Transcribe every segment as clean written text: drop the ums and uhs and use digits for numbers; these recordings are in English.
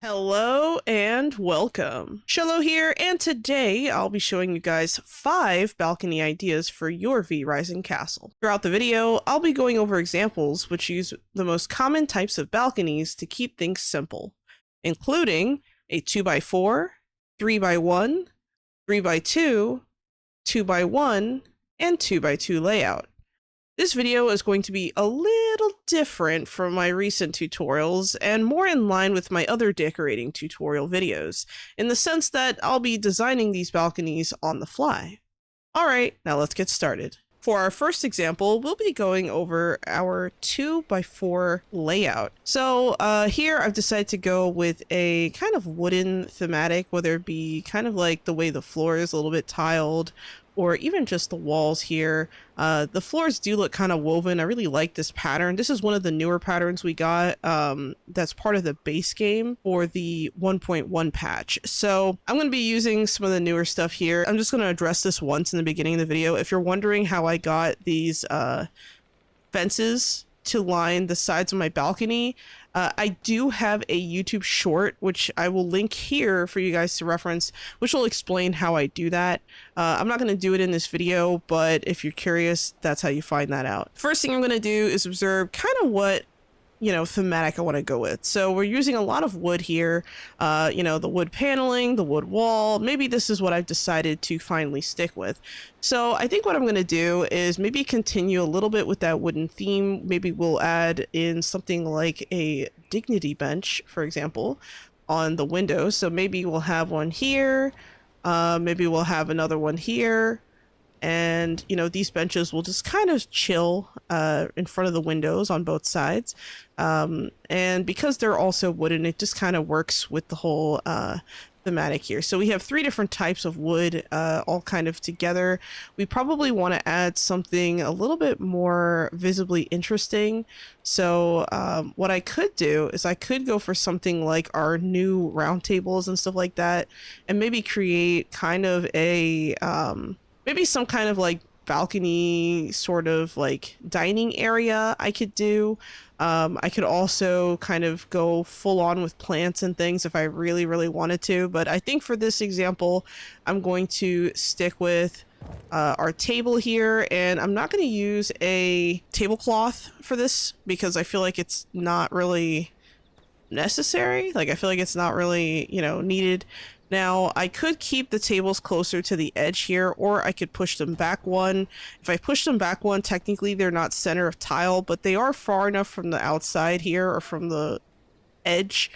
Hello and welcome. Shello here, and today I'll be showing you guys 5 balcony ideas for your V-Rising castle. Throughout the video, I'll be going over examples which use the most common types of balconies to keep things simple, including a 2x4, 3x1, 3x2, 2x1, and 2x2 layout. This video is going to be a little different from my recent tutorials and more in line with my other decorating tutorial videos, in the sense that I'll be designing these balconies on the fly. Alright, now let's get started. For our first example, we'll be going over our 2x4 layout. So here I've decided to go with a kind of wooden thematic, whether it be kind of like the way the floor is a little bit tiled, or even just the walls here. The floors do look kind of woven. I really like this pattern. This is one of the newer patterns we got that's part of the base game for the 1.1 patch. So I'm going to be using some of the newer stuff here. I'm just going to address this once in the beginning of the video. If you're wondering how I got these fences to line the sides of my balcony, I do have a YouTube short, which I will link here for you guys to reference, which will explain how I do that. I'm not going to do it in this video, but if you're curious, that's how you find that out. First thing I'm going to do is observe kind of what thematic I want to go with. So we're using a lot of wood here, the wood paneling, the wood wall. Maybe this is what I've decided to finally stick with. So I think what I'm going to do is maybe continue a little bit with that wooden theme. Maybe we'll add in something like a dignity bench, for example, on the windows. So maybe we'll have one here. Maybe we'll have another one here. And these benches will just kind of chill in front of the windows on both sides, and because they're also wooden, it just kind of works with the whole thematic here. So we have 3 different types of wood all kind of together. We probably want to add something a little bit more visibly interesting. So what I could do is I could go for something like our new round tables and stuff like that, and maybe create kind of a maybe some kind of like balcony sort of like dining area I could do. I could also kind of go full on with plants and things if I really, really wanted to. But I think for this example, I'm going to stick with our table here, and I'm not going to use a tablecloth for this because I feel like it's not really necessary. Like, I feel like it's not really, needed. Now, I could keep the tables closer to the edge here, or I could push them back one. If I push them back one, technically they're not center of tile, but they are far enough from the outside here, or from the edge,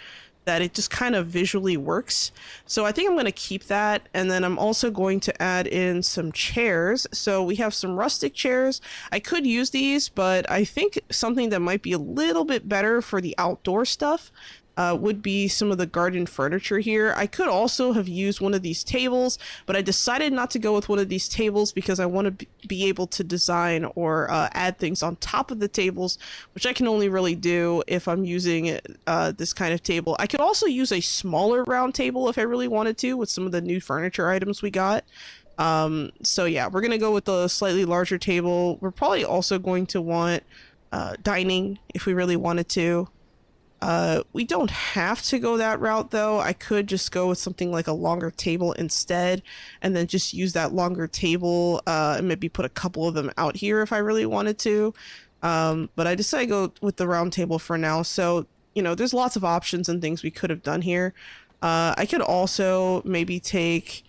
that it just kind of visually works. So I think I'm going to keep that, and then I'm also going to add in some chairs. So we have some rustic chairs. I could use these, but I think something that might be a little bit better for the outdoor stuff would be some of the garden furniture here. I could also have used one of these tables, but I decided not to go with one of these tables because I want to be able to design or add things on top of the tables, which I can only really do if I'm using this kind of table. I could also use a smaller round table if I really wanted to with some of the new furniture items we got. So yeah, we're gonna go with the slightly larger table. We're probably also going to want dining if we really wanted to. We don't have to go that route though. I could just go with something like a longer table instead, and then just use that longer table and maybe put a couple of them out here if I really wanted to. But I decided to go with the round table for now. So, there's lots of options and things we could have done here. I could also maybe take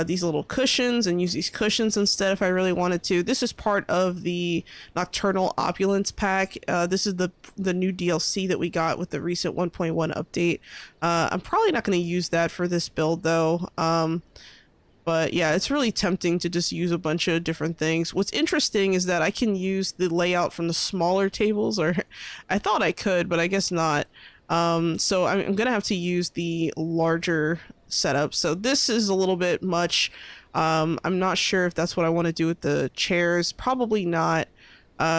these little cushions and use these cushions instead if I really wanted to. This is part of the Nocturnal Opulence pack. This is the new DLC that we got with the recent 1.1 update. I'm probably not going to use that for this build though. But yeah, it's really tempting to just use a bunch of different things. What's interesting is that I can use the layout from the smaller tables, or I thought I could, but I guess not. So I'm gonna have to use the larger setup. So this is a little bit much. I'm not sure if that's what I want to do with the chairs. Probably not.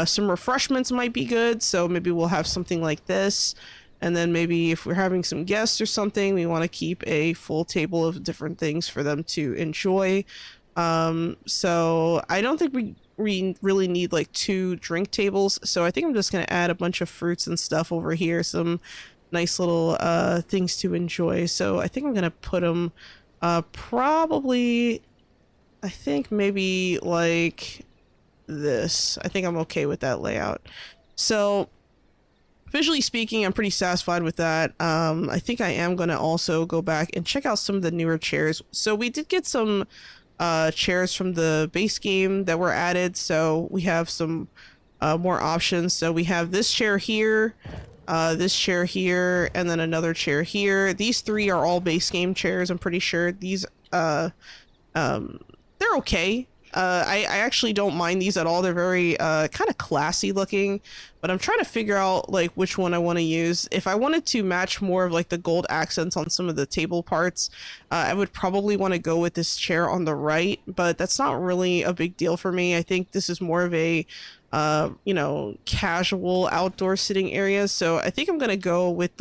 Some refreshments might be good, so maybe we'll have something like this. And then maybe if we're having some guests or something, we want to keep a full table of different things for them to enjoy. So I don't think we really need like 2 drink tables. So I think I'm just going to add a bunch of fruits and stuff over here. Some nice little things to enjoy. So I think I'm gonna put them probably, I think maybe like this. I think I'm okay with that layout. So visually speaking, I'm pretty satisfied with that. I think I am going to also go back and check out some of the newer chairs. So we did get some chairs from the base game that were added, so we have some more options. So we have this chair here, and then another chair here. These three are all base game chairs, I'm pretty sure. These they're okay. I actually don't mind these at all. They're very kind of classy looking, but I'm trying to figure out like which one I want to use. If I wanted to match more of like the gold accents on some of the table parts, I would probably want to go with this chair on the right, but that's not really a big deal for me. I think this is more of a you know, casual outdoor sitting area. So I think I'm gonna go with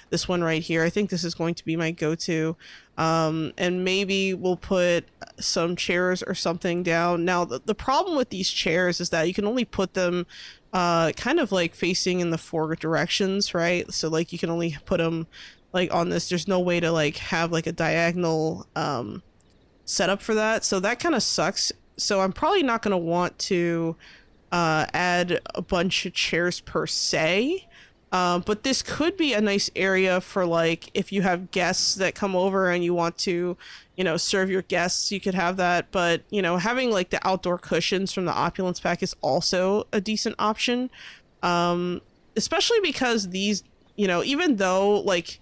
this one right here. I think this is going to be my go-to. And maybe we'll put some chairs or something down. Now, the problem with these chairs is that you can only put them kind of like facing in the four directions, right? So like you can only put them like on this. There's no way to like have like a diagonal setup for that. So that kind of sucks. So I'm probably not going to want to add a bunch of chairs per se. But this could be a nice area for like if you have guests that come over and you want to, you know, serve your guests, you could have that. But, you know, having like the outdoor cushions from the Opulence pack is also a decent option. Especially because these, you know, even though like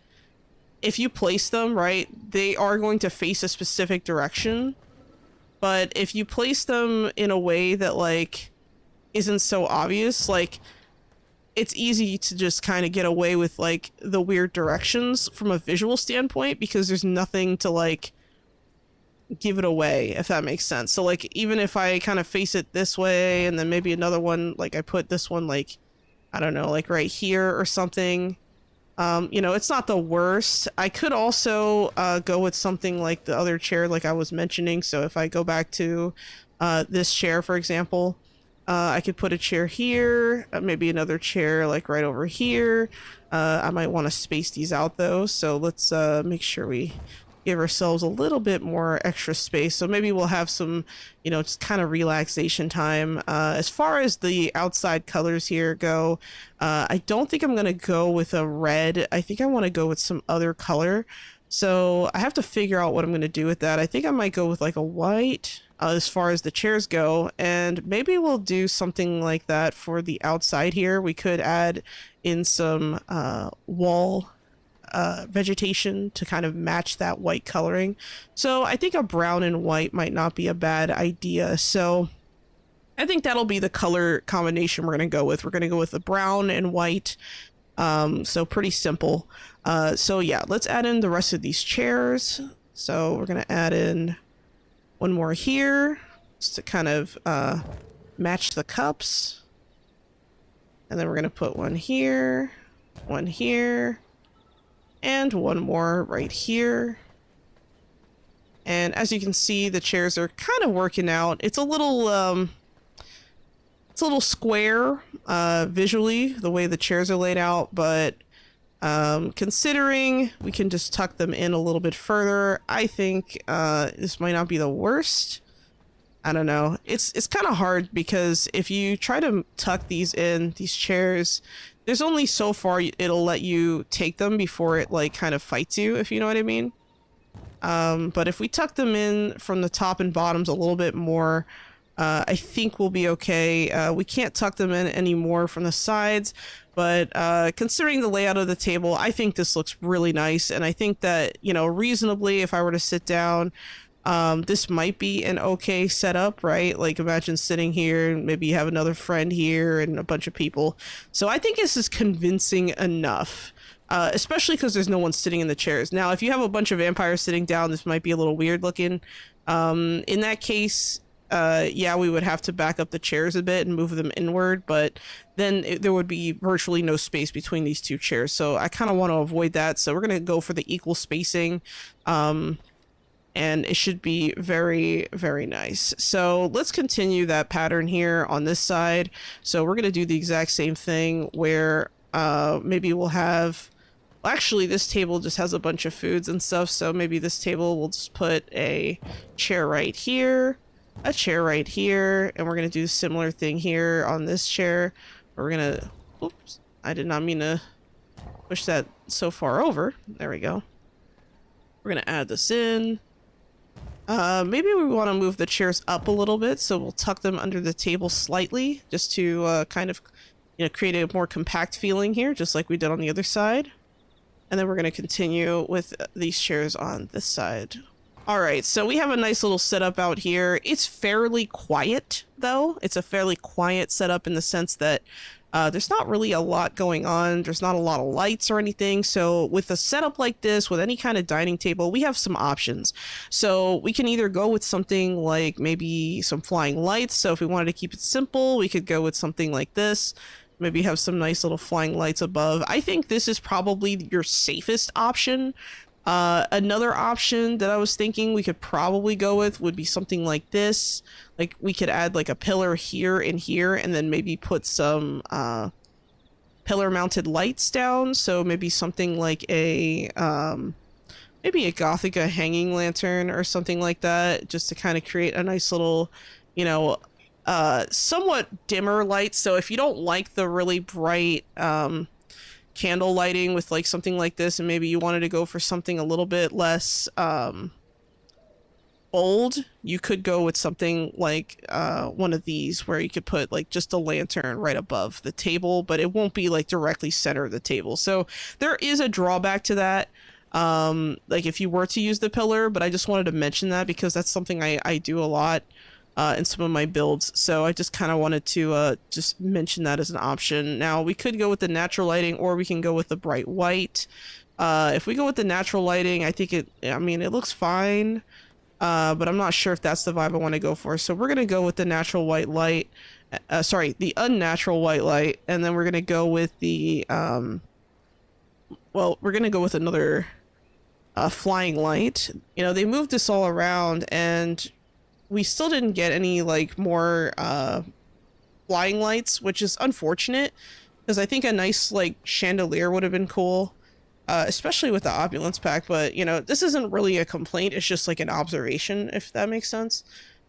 if you place them right, they are going to face a specific direction. But if you place them in a way that like isn't so obvious, like it's easy to just kind of get away with like the weird directions from a visual standpoint because there's nothing to like give it away, if that makes sense. So like even if I kind of face it this way and then maybe another one, like I put this one like, I don't know, like right here or something, you know, it's not the worst. I could also go with something like the other chair like I was mentioning. So if I go back to this chair, for example, I could put a chair here, maybe another chair like right over here. I might want to space these out though, so let's make sure we give ourselves a little bit more extra space. So maybe we'll have some, you know, just kind of relaxation time. As far as the outside colors here go, I don't think I'm going to go with a red. I think I want to go with some other color. So I have to figure out what I'm going to do with that. I think I might go with like a white as far as the chairs go, and maybe we'll do something like that for the outside here. We could add in some wall vegetation to kind of match that white coloring. So I think a brown and white might not be a bad idea. So I think that'll be the color combination we're going to go with. We're going to go with the brown and white. So pretty simple. So yeah, let's add in the rest of these chairs. So we're going to add in one more here just to kind of match the cups. And then we're going to put one here, and one more right here. And as you can see, the chairs are kind of working out. It's a little square visually, the way the chairs are laid out, but considering we can just tuck them in a little bit further, I think this might not be the worst. I don't know. It's kind of hard because if you try to tuck these in, these chairs, there's only so far it'll let you take them before it like kind of fights you, if you know what I mean. But if we tuck them in from the top and bottoms a little bit more, I think we'll be okay. We can't tuck them in anymore from the sides, but considering the layout of the table, I think this looks really nice. And I think that, you know, reasonably, if I were to sit down, this might be an okay setup, right? Like imagine sitting here and maybe you have another friend here and a bunch of people. So I think this is convincing enough. Especially because there's no one sitting in the chairs. Now, if you have a bunch of vampires sitting down, this might be a little weird looking. In that case, yeah, we would have to back up the chairs a bit and move them inward, but then there would be virtually no space between these two chairs. So I kind of want to avoid that. So we're going to go for the equal spacing. And it should be very, very nice. So let's continue that pattern here on this side. So we're going to do the exact same thing where Maybe we'll have, well, actually this table just has a bunch of foods and stuff, so maybe this table will just put a chair right here, a chair right here, and we're gonna do a similar thing here on this chair. We're gonna, oops, I did not mean to push that so far over. There we go. We're gonna add this in. Maybe we want to move the chairs up a little bit, so we'll tuck them under the table slightly, just to kind of, you know, create a more compact feeling here, just like we did on the other side. And then we're going to continue with these chairs on this side. All right, so we have a nice little setup out here. It's fairly quiet, though. It's a fairly quiet setup in the sense that there's not really a lot going on. There's not a lot of lights or anything. So with a setup like this, with any kind of dining table, we have some options. So we can either go with something like maybe some flying lights. So if we wanted to keep it simple, we could go with something like this. Maybe have some nice little flying lights above. I think this is probably your safest option. Another option that I was thinking we could probably go with would be something like this. Like we could add like a pillar here and here, and then maybe put some pillar mounted lights down. So maybe something like a maybe a Gothica hanging lantern or something like that, just to kind of create a nice little, you know, somewhat dimmer light. So if you don't like the really bright candle lighting with like something like this, and maybe you wanted to go for something a little bit less bold, you could go with something like one of these, where you could put like just a lantern right above the table, but it won't be like directly center of the table. So there is a drawback to that, like if you were to use the pillar, but I just wanted to mention that because that's something I do a lot in some of my builds. So I just kind of wanted to just mention that as an option. Now we could go with the natural lighting, or we can go with the bright white. If we go with the natural lighting, I think it looks fine, but I'm not sure if that's the vibe I want to go for. So we're going to go with the natural white light, the unnatural white light, and then we're going to go with the, we're going to go with another flying light. You know, they moved this all around, and we still didn't get any like more flying lights, which is unfortunate, because I think a nice like chandelier would have been cool, especially with the opulence pack. But you know, this isn't really a complaint, it's just like an observation, if that makes sense,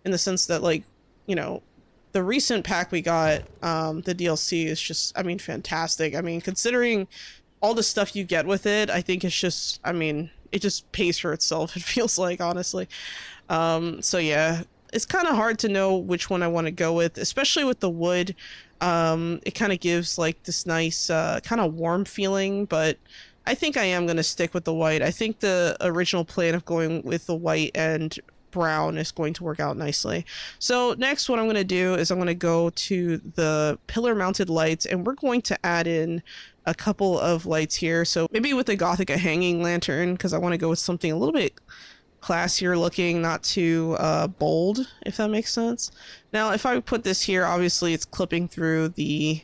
in the sense that, like, you know, the recent pack we got, the DLC is just, I mean, fantastic. I mean, considering all the stuff you get with it, I think it's just, I mean, it just pays for itself, it feels like, honestly. So yeah, it's kind of hard to know which one I want to go with, especially with the wood. It kind of gives like this nice kind of warm feeling, but I think I am going to stick with the white. I think the original plan of going with the white and brown is going to work out nicely. So next, what I'm going to do is I'm going to go to the pillar mounted lights, and we're going to add in a couple of lights here. So maybe with the Gothica hanging lantern, because I want to go with something a little bit classier looking, not too bold, if that makes sense. Now if I put this here, obviously it's clipping through the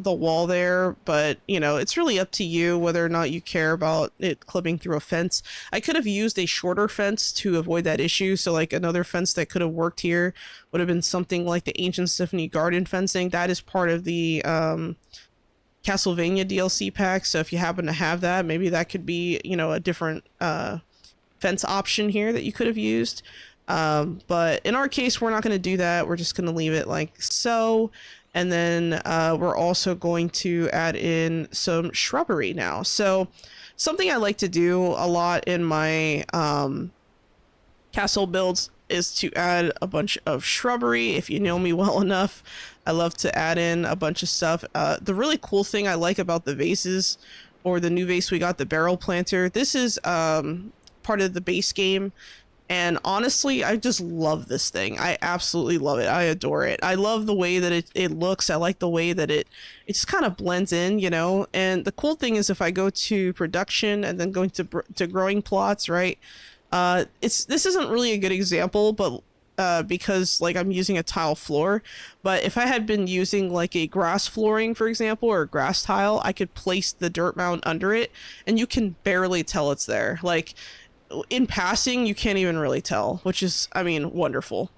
wall there, but you know, it's really up to you whether or not you care about it clipping through a fence. I could have used a shorter fence to avoid that issue. So like another fence that could have worked here would have been something like the Ancient Symphony Garden fencing. That is part of the Castlevania DLC pack, so if you happen to have that, maybe that could be, you know, a different fence option here that you could have used. But in our case, we're not going to do that. We're just going to leave it like so. And then we're also going to add in some shrubbery now. So something I like to do a lot in my castle builds is to add a bunch of shrubbery. If you know me well enough, I love to add in a bunch of stuff. The really cool thing I like about the vases, or the new vase we got, the barrel planter, this is part of the base game, and honestly, I just love this thing. I absolutely love it. I adore it. I love the way that it looks. I like the way that it just kind of blends in, you know. And the cool thing is, if I go to production and then going to growing plots, right, this isn't really a good example, but because like I'm using a tile floor, but if I had been using like a grass flooring, for example, or a grass tile, I could place the dirt mound under it and you can barely tell it's there. Like in passing, you can't even really tell, which is, I mean, wonderful.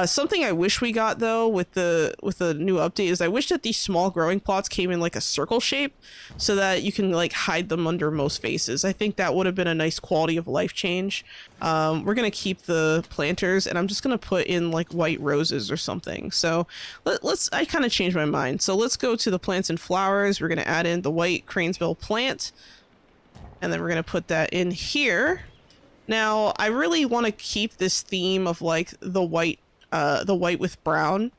Something I wish we got though with the new update is I wish that these small growing plots came in like a circle shape so that you can like hide them under most faces. I think that would have been a nice quality of life change. We're gonna keep the planters and I'm just gonna put in like white roses or something. So I kind of changed my mind. So let's go to the plants and flowers. We're gonna add in the white cranesbill plant and then we're gonna put that in here. Now I really want to keep this theme of like the white with brown.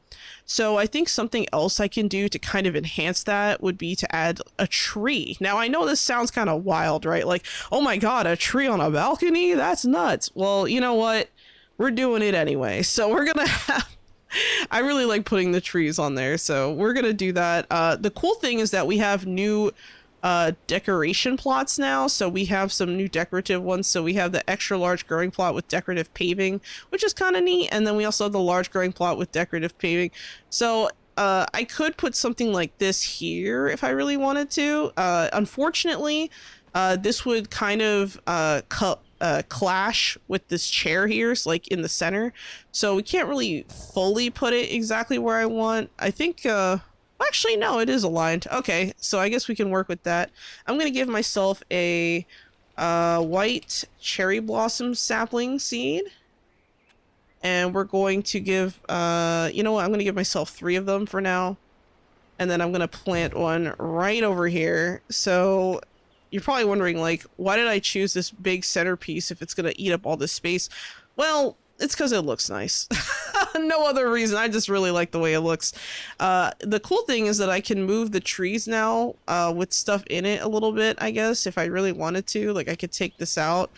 So I think something else I can do to kind of enhance that would be to add a tree. Now I know this sounds kind of wild, right? Like, oh my god, a tree on a balcony? That's nuts. Well, you know what? We're doing it anyway. So we're gonna have... I really like putting the trees on there, so we're gonna do that. The cool thing is that we have new decoration plots now, so we have some new decorative ones. So we have the extra large growing plot with decorative paving, which is kind of neat, and then we also have the large growing plot with decorative paving. So I could put something like this here if I really wanted to. Unfortunately, this would kind of clash with this chair here, so like in the center, so we can't really fully put it exactly where I want. I think actually, no, it is aligned. Okay, so I guess we can work with that. I'm going to give myself a white cherry blossom sapling seed. And we're going to give, you know what, I'm going to give myself 3 of them for now. And then I'm going to plant one right over here. So you're probably wondering, like, why did I choose this big centerpiece if it's going to eat up all this space? Well, it's because it looks nice. No other reason. I just really like the way it looks. The cool thing is that I can move the trees now with stuff in it a little bit, I guess, if I really wanted to. Like, I could take this out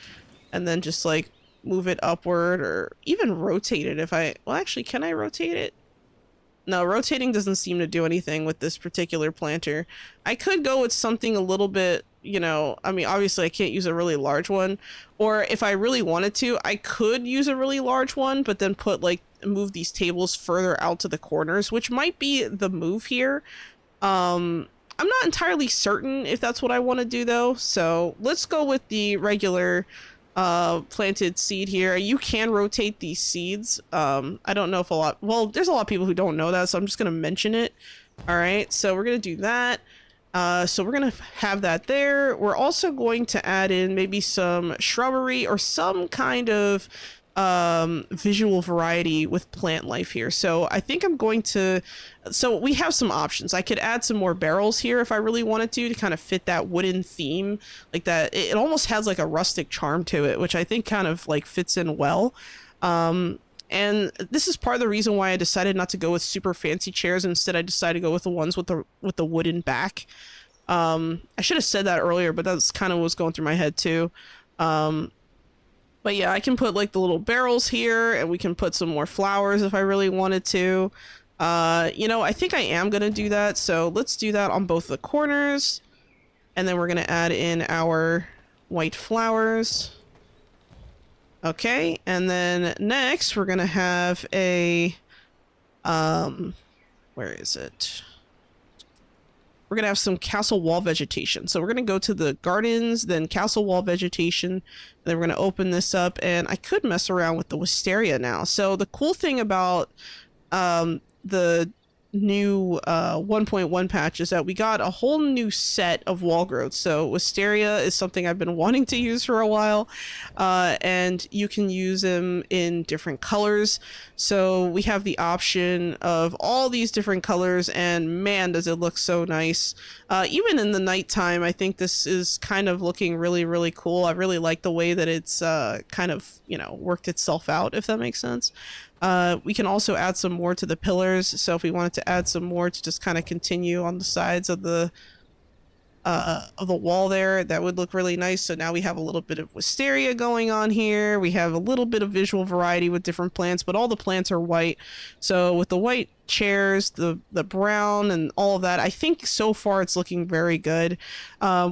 and then just, like, move it upward or even rotate it if I... Well, actually, can I rotate it? No, rotating doesn't seem to do anything with this particular planter. I could go with something a little bit, you know, I mean, obviously I can't use a really large one. Or if I really wanted to, I could use a really large one, but then put, like, move these tables further out to the corners, which might be the move here. I'm not entirely certain if that's what I want to do, though. So let's go with the regular planted seed here. You can rotate these seeds. I don't know if there's a lot of people who don't know that, so I'm just gonna mention it. All right, so we're gonna do that. So we're gonna have that there. We're also going to add in maybe some shrubbery or some kind of visual variety with plant life here. So I think I'm going to, so we have some options. I could add some more barrels here if I really wanted to kind of fit that wooden theme, like that. It almost has like a rustic charm to it, which I think kind of like fits in well. And this is part of the reason why I decided not to go with super fancy chairs. Instead, I decided to go with the ones with the wooden back. I should have said that earlier, but that's kind of what's going through my head too. But yeah, I can put like the little barrels here, and we can put some more flowers if I really wanted to. You know, I think I am going to do that. So let's do that on both the corners. And then we're going to add in our white flowers. Okay, and then next we're going to have a, where is it? We're going to have some castle wall vegetation. So we're going to go to the gardens, then castle wall vegetation, and then we're going to open this up, and I could mess around with the wisteria now. So the cool thing about the new 1.1 patch is that we got a whole new set of wall growth. So wisteria is something I've been wanting to use for a while, and you can use them in different colors. So we have the option of all these different colors, and man, does it look so nice. Even in the nighttime, I think this is kind of looking really, really cool. I really like the way that it's kind of, you know, worked itself out, if that makes sense. We can also add some more to the pillars. So if we wanted to add some more to just kind of continue on the sides of the wall there, that would look really nice. So now we have a little bit of wisteria going on here. We have a little bit of visual variety with different plants, but all the plants are white. So with the white chairs, the brown and all of that, I think so far it's looking very good.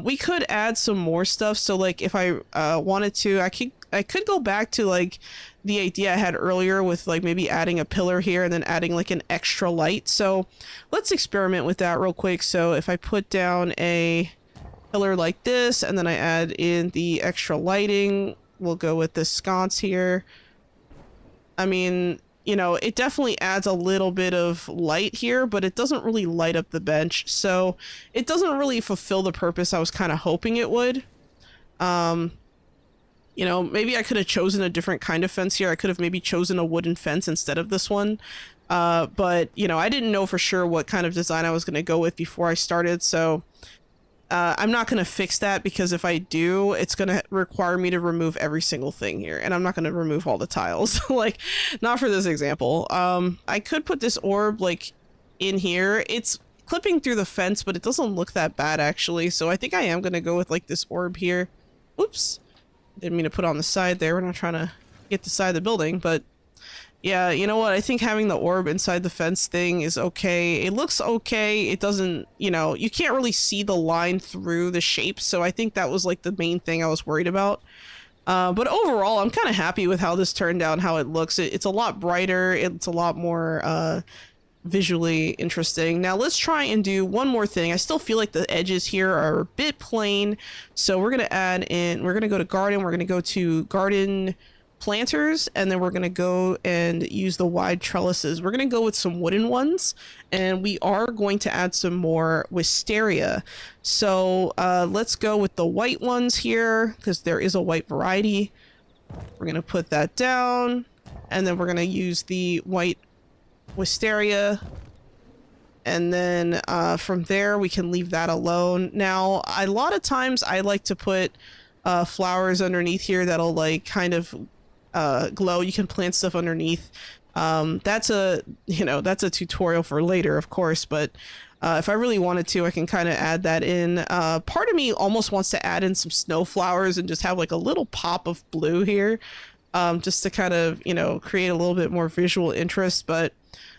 We could add some more stuff. So like if I wanted to, I could go back to like the idea I had earlier with like maybe adding a pillar here and then adding like an extra light. So let's experiment with that real quick. So if I put down a pillar like this and then I add in the extra lighting, we'll go with this sconce here. I mean, you know, it definitely adds a little bit of light here, but it doesn't really light up the bench. So it doesn't really fulfill the purpose I was kind of hoping it would. You know, maybe I could have chosen a different kind of fence here. I could have maybe chosen a wooden fence instead of this one. But, you know, I didn't know for sure what kind of design I was going to go with before I started. So I'm not going to fix that, because if I do, it's going to require me to remove every single thing here. And I'm not going to remove all the tiles. Like, not for this example. I could put this orb, like, in here. It's clipping through the fence, but it doesn't look that bad, actually. So I think I am going to go with, like, this orb here. Oops. Didn't mean to put on the side there. We're not trying to get the side of the building, but yeah, you know what? I think having the orb inside the fence thing is okay. It looks okay. It doesn't, you know, you can't really see the line through the shape. So I think that was like the main thing I was worried about. But overall, I'm kind of happy with how this turned out, how it looks. It's a lot brighter. It's a lot more, visually interesting. Now let's try and do one more thing. I still feel like the edges here are a bit plain, so we're gonna add in, we're gonna go to garden, we're gonna go to garden planters, and then we're gonna go and use the wide trellises. We're gonna go with some wooden ones, and we are going to add some more wisteria. So let's go with the white ones here, because there is a white variety. We're gonna put that down, and then we're gonna use the white wisteria, and then from there we can leave that alone. Now a lot of times I like to put flowers underneath here that'll like kind of glow. You can plant stuff underneath. That's a, you know, that's a tutorial for later, of course, but if I really wanted to, I can kind of add that in. Part of me almost wants to add in some snow flowers and just have like a little pop of blue here, just to kind of, you know, create a little bit more visual interest, but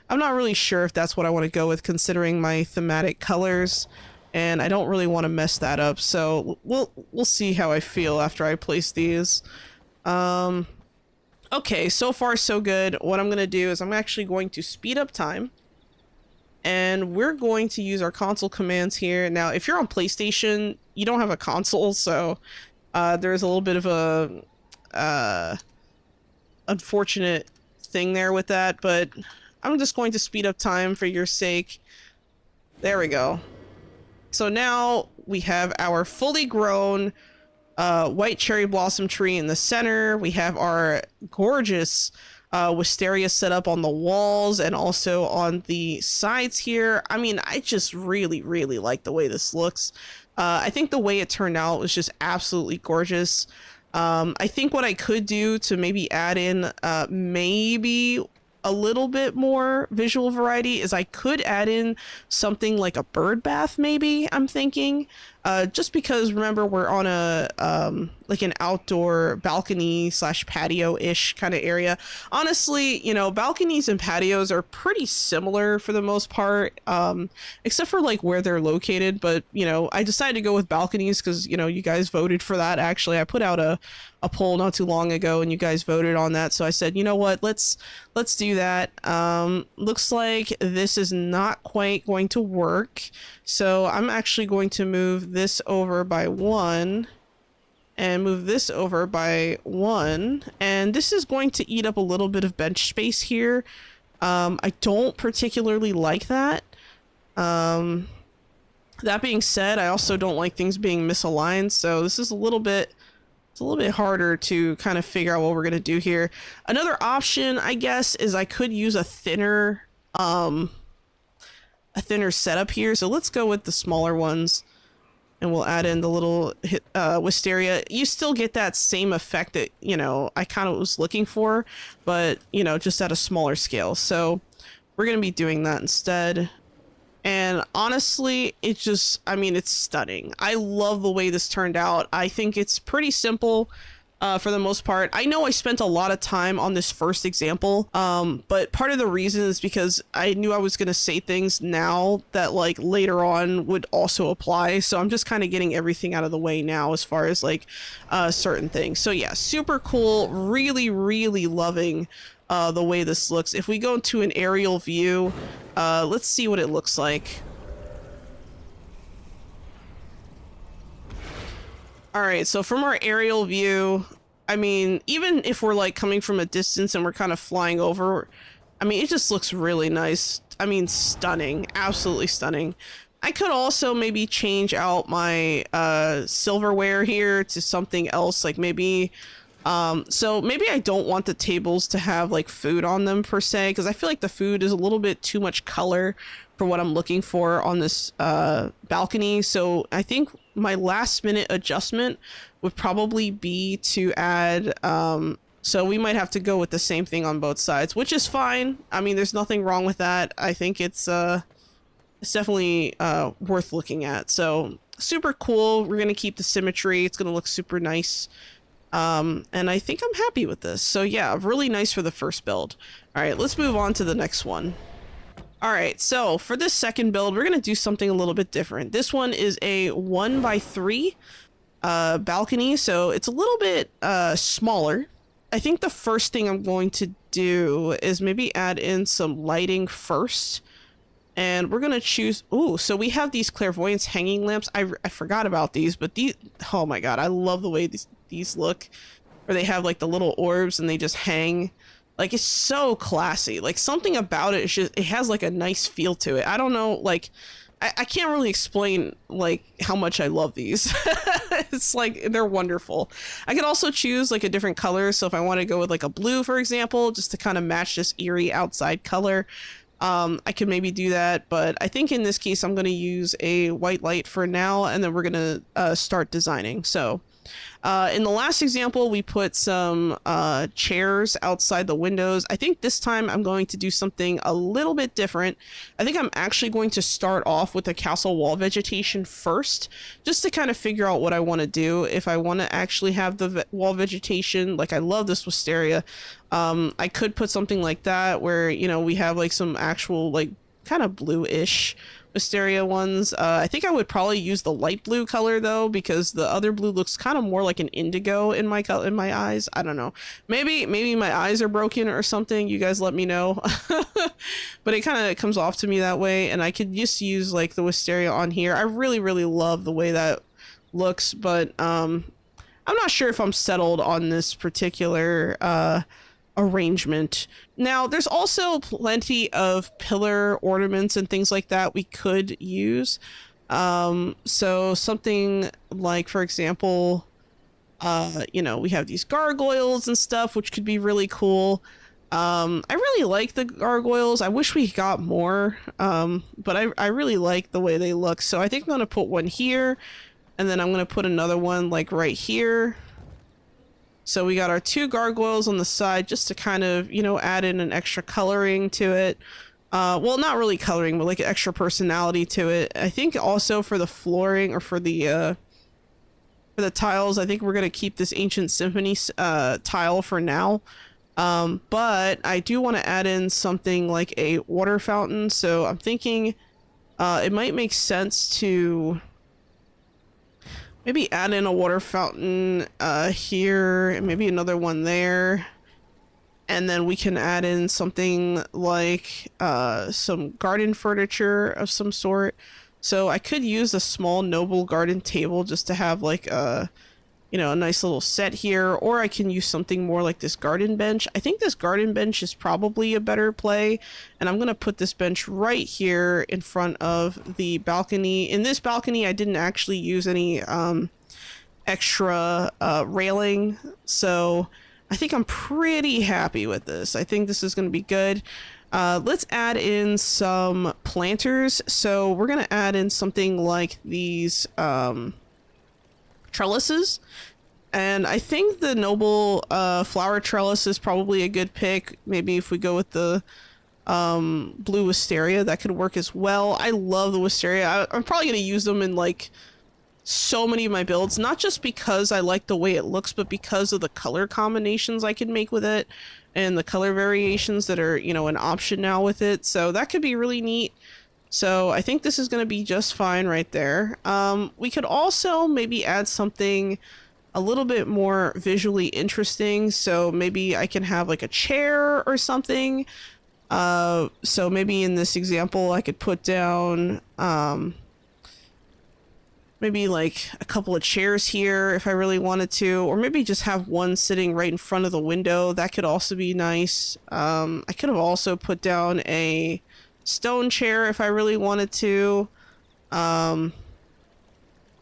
I'm not really sure if that's what I want to go with, considering my thematic colors, and I don't really want to mess that up. So we'll see how I feel after I place these. Okay, so far so good. What I'm going to do is I'm actually going to speed up time, and we're going to use our console commands here. Now, if you're on PlayStation, you don't have a console, so there's a little bit of a unfortunate thing there with that, but I'm just going to speed up time for your sake. There we go. So now we have our fully grown white cherry blossom tree in the center. We have our gorgeous wisteria set up on the walls and also on the sides here. I mean, I just really, really like the way this looks. I think the way it turned out was just absolutely gorgeous. I think what I could do to maybe add in maybe a little bit more visual variety is I could add in something like a bird bath, maybe, I'm thinking. Just because, remember, we're on a like an outdoor balcony slash patio-ish kind of area. Honestly, you know, balconies and patios are pretty similar for the most part, except for like where they're located. But, you know, I decided to go with balconies because, you know, you guys voted for that. Actually, I put out a poll not too long ago and you guys voted on that. So I said, you know what, let's do that. Looks like this is not quite going to work. So I'm actually going to move this over by 1 and move this over by 1. And this is going to eat up a little bit of bench space here. I don't particularly like that. That being said, I also don't like things being misaligned. So this is a little bit harder to kind of figure out what we're going to do here. Another option, I guess, is I could use a thinner setup here. So let's go with the smaller ones and we'll add in the little wisteria. You still get that same effect that, you know, I kind of was looking for, but, you know, just at a smaller scale. So we're going to be doing that instead. And honestly, it just, I mean, it's stunning. I love the way this turned out. I think it's pretty simple for the most part. I know I spent a lot of time on this first example, but part of the reason is because I knew I was going to say things now that like later on would also apply. So I'm just kind of getting everything out of the way now as far as like certain things. So yeah, super cool. Really, really loving the way this looks. If we go to an aerial view, let's see what it looks like. All right, so from our aerial view, I mean, even if we're like coming from a distance and we're kind of flying over, I mean, it just looks really nice. I mean, stunning, absolutely stunning. I could also maybe change out my silverware here to something else, like maybe so maybe I don't want the tables to have like food on them per se, because I feel like the food is a little bit too much color for what I'm looking for on this balcony. So I think my last minute adjustment would probably be to add so we might have to go with the same thing on both sides, which is fine. I mean, there's nothing wrong with that. I think it's definitely worth looking at. So super cool. We're gonna keep the symmetry. It's gonna look super nice. And I think I'm happy with this. So yeah, really nice for the first build. All right, let's move on to the next one. All right, so for this second build, we're gonna do something a little bit different. This one is a 1x3 balcony, so it's a little bit smaller. I think the first thing I'm going to do is maybe add in some lighting first. And we're gonna choose, ooh, so we have these clairvoyance hanging lamps. I forgot about these, but these, oh my god, I love the way these look. Where they have like the little orbs and they just hang. Like, it's so classy. Like, something about it is just, it has like a nice feel to it. I don't know, like, I can't really explain like how much I love these. It's like, they're wonderful. I could also choose like a different color. So if I want to go with like a blue, for example, just to kind of match this eerie outside color, I could maybe do that. But I think in this case, I'm going to use a white light for now, and then we're going to start designing. So in the last example, we put some chairs outside the windows. I think this time I'm going to do something a little bit different. I think I'm actually going to start off with the castle wall vegetation first, just to kind of figure out what I want to do. If I want to actually have the wall vegetation, like I love this wisteria, I could put something like that where, you know, we have like some actual like kind of blue-ish wisteria ones. I think I would probably use the light blue color though, because the other blue looks kind of more like an indigo in my eyes. I don't know. Maybe my eyes are broken or something. You guys let me know. But it kind of comes off to me that way, and I could just use like the wisteria on here. I really love the way that looks, but I'm not sure if I'm settled on this particular arrangement. Now, there's also plenty of pillar ornaments and things like that we could use. So something like, for example, you know, we have these gargoyles and stuff, which could be really cool. I really like the gargoyles. I wish we got more, but I really like the way they look. So I think I'm going to put one here, and then I'm going to put another one like right here. So we got our two gargoyles on the side just to kind of, you know, add in an extra coloring to it. Well, not really coloring, but like extra personality to it. I think also for the flooring, or for the tiles, I think we're going to keep this Ancient Symphony tile for now. But I do want to add in something like a water fountain. So I'm thinking it might make sense to maybe add in a water fountain here, and maybe another one there. And then we can add in something like some garden furniture of some sort. So I could use a small noble garden table just to have like a, you know, a nice little set here. Or I can use something more like this garden bench. I think this garden bench is probably a better play. And I'm going to put this bench right here in front of the balcony. In this balcony, I didn't actually use any extra railing. So I think I'm pretty happy with this. I think this is going to be good. Let's add in some planters. So we're going to add in something like these trellises. And I think the noble flower trellis is probably a good pick. Maybe if we go with the blue wisteria, that could work as well. I love the wisteria. I'm probably going to use them in like so many of my builds, not just because I like the way it looks, but because of the color combinations I can make with it and the color variations that are, you know, an option now with it. So that could be really neat. So I think this is going to be just fine right there. We could also maybe add something a little bit more visually interesting. So maybe I can have like a chair or something. So maybe in this example, I could put down, maybe like a couple of chairs here if I really wanted to, or maybe just have one sitting right in front of the window. That could also be nice. I could have also put down a stone chair if I really wanted to.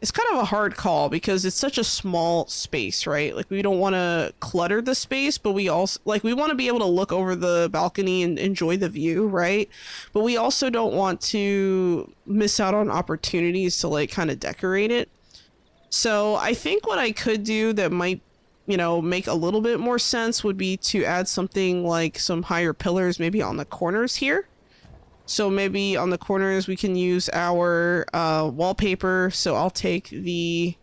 It's kind of a hard call because it's such a small space, right? Like we don't want to clutter the space, but we also like we want to be able to look over the balcony and enjoy the view, right? But we also don't want to miss out on opportunities to like kind of decorate it. So I think what I could do that might, you know, make a little bit more sense would be to add something like some higher pillars maybe on the corners here. So maybe on the corners we can use our wallpaper. So I'll take the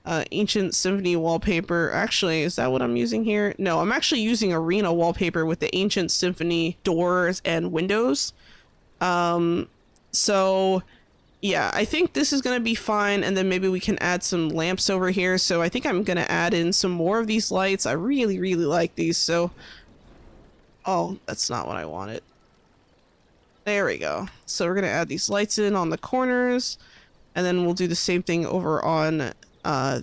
Ancient Symphony wallpaper. Actually, is that what I'm using here? No, I'm actually using Arena wallpaper with the Ancient Symphony doors and windows. So yeah, I think this is going to be fine. And then maybe we can add some lamps over here. So I think I'm going to add in some more of these lights. I really, really like these. So, oh, that's not what I wanted. There we go. So we're going to add these lights in on the corners, and then we'll do the same thing over on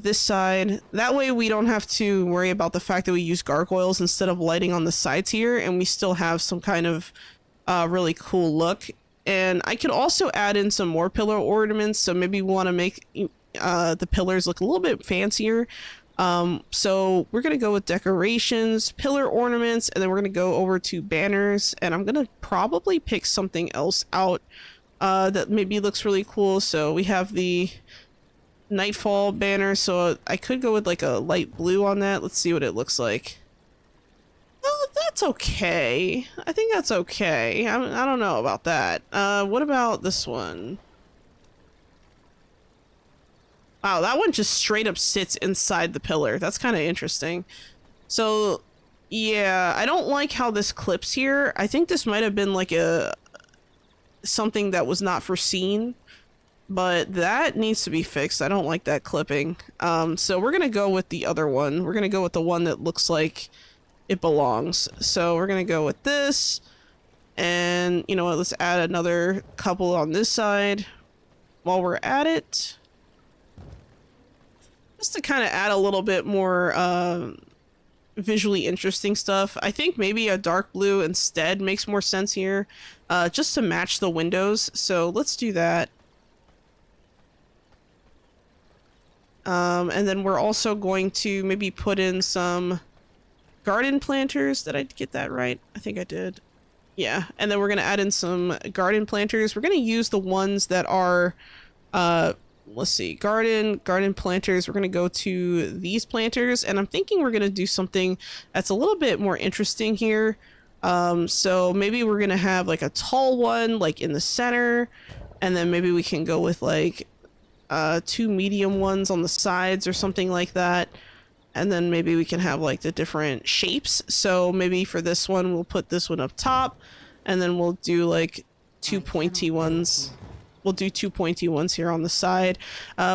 this side. That way we don't have to worry about the fact that we use gargoyles instead of lighting on the sides here, and we still have some kind of really cool look. And I could also add in some more pillar ornaments, so maybe we want to make the pillars look a little bit fancier. So we're going to go with decorations, pillar ornaments, and then we're going to go over to banners, and I'm going to probably pick something else out that maybe looks really cool. So we have the Nightfall banner, so I could go with like a light blue on that. Let's see what it looks like. Oh, that's okay. I think that's okay. I don't know about that. What about this one? Wow, that one just straight up sits inside the pillar. That's kind of interesting. So, yeah, I don't like how this clips here. I think this might have been like something that was not foreseen, but that needs to be fixed. I don't like that clipping. So we're gonna go with the other one. We're gonna go with the one that looks like it belongs. So we're gonna go with this, and you know what? Let's add another couple on this side while we're at it. Just to kind of add a little bit more visually interesting stuff. I think maybe a dark blue instead makes more sense here, just to match the windows. So let's do that. And then we're also going to maybe put in some garden planters. Did I get that right? I think I did. Yeah. And then we're going to add in some garden planters. We're going to use the ones that are let's see, garden planters. We're going to go to these planters, and I'm thinking we're going to do something that's a little bit more interesting here. So maybe we're going to have like a tall one like in the center, and then maybe we can go with like two medium ones on the sides or something like that. And then maybe we can have like the different shapes. So maybe for this one, we'll put this one up top, and then we'll do like two pointy ones. We'll do two pointy ones here on the side.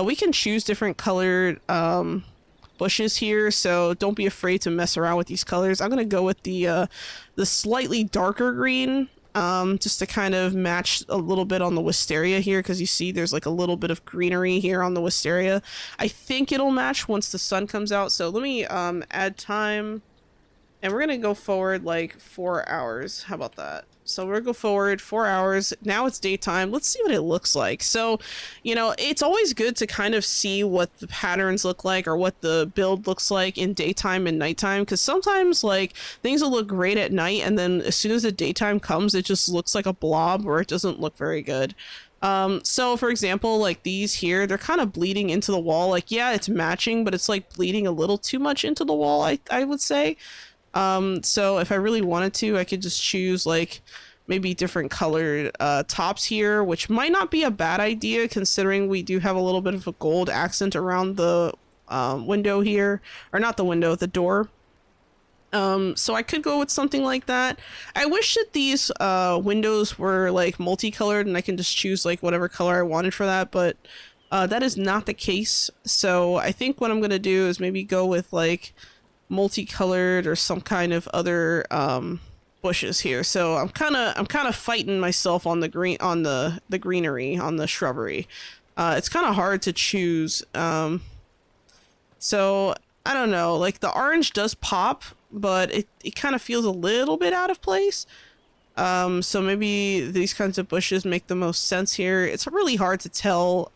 We can choose different colored bushes here, so don't be afraid to mess around with these colors. I'm gonna go with the slightly darker green, just to kind of match a little bit on the wisteria here, because you see there's like a little bit of greenery here on the wisteria. I think it'll match once the sun comes out. So let me add time, and we're gonna go forward like 4 hours. How about that? So we're gonna go forward 4 hours. Now it's daytime. Let's see what it looks like. So, you know, it's always good to kind of see what the patterns look like or what the build looks like in daytime and nighttime, because sometimes like things will look great at night, and then as soon as the daytime comes, it just looks like a blob, or it doesn't look very good. So for example, like these here, they're kind of bleeding into the wall. Like, yeah, it's matching, but it's like bleeding a little too much into the wall, I would say. So if I really wanted to, I could just choose like maybe different colored tops here, which might not be a bad idea considering we do have a little bit of a gold accent around the window here, or not the window, the door. So I could go with something like that. I wish that these windows were like multicolored and I can just choose like whatever color I wanted for that, but that is not the case. So I think what I'm gonna do is maybe go with like multicolored or some kind of other bushes here. So I'm kind of fighting myself on the green, on the greenery, on the shrubbery. It's kind of hard to choose. So I don't know, like the orange does pop, but it kind of feels a little bit out of place. So maybe these kinds of bushes make the most sense here. It's really hard to tell.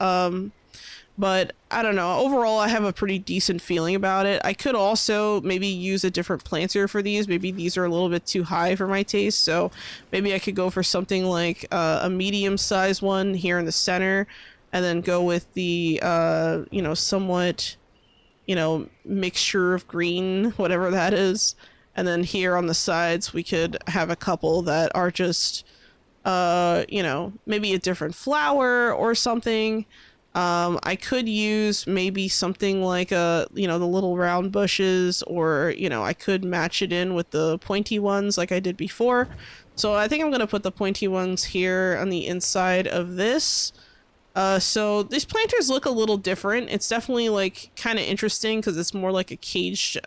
But I don't know. Overall, I have a pretty decent feeling about it. I could also maybe use a different planter for these. Maybe these are a little bit too high for my taste. So maybe I could go for something like a medium-sized one here in the center, and then go with the, you know, somewhat, you know, mixture of green, whatever that is. And then here on the sides, we could have a couple that are just, you know, maybe a different flower or something. I could use maybe something like you know, the little round bushes, or, you know, I could match it in with the pointy ones like I did before. So I think I'm going to put the pointy ones here on the inside of this. So these planters look a little different. It's definitely like kind of interesting because it's more like a caged,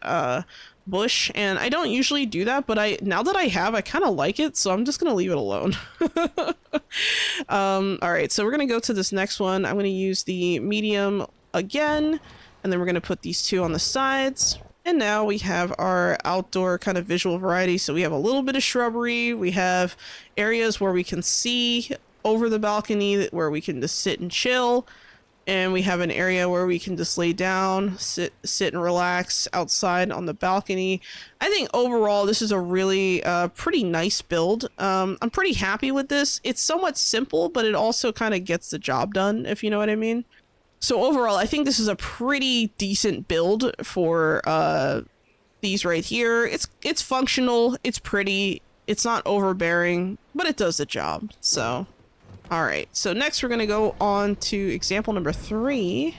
bush, and I don't usually do that, but now that I have, I kind of like it, so I'm just gonna leave it alone. All right, so we're gonna go to this next one. I'm gonna use the medium again, and then we're gonna put these two on the sides. And now we have our outdoor kind of visual variety. So we have a little bit of shrubbery. We have areas where we can see over the balcony, where we can just sit and chill. And we have an area where we can just lay down, sit and relax outside on the balcony. I think overall this is a really pretty nice build. I'm pretty happy with this. It's somewhat simple, but it also kind of gets the job done, if you know what I mean. So overall, I think this is a pretty decent build for these right here. It's functional, it's pretty, it's not overbearing, but it does the job. So all right, so next we're going to go on to example number 3.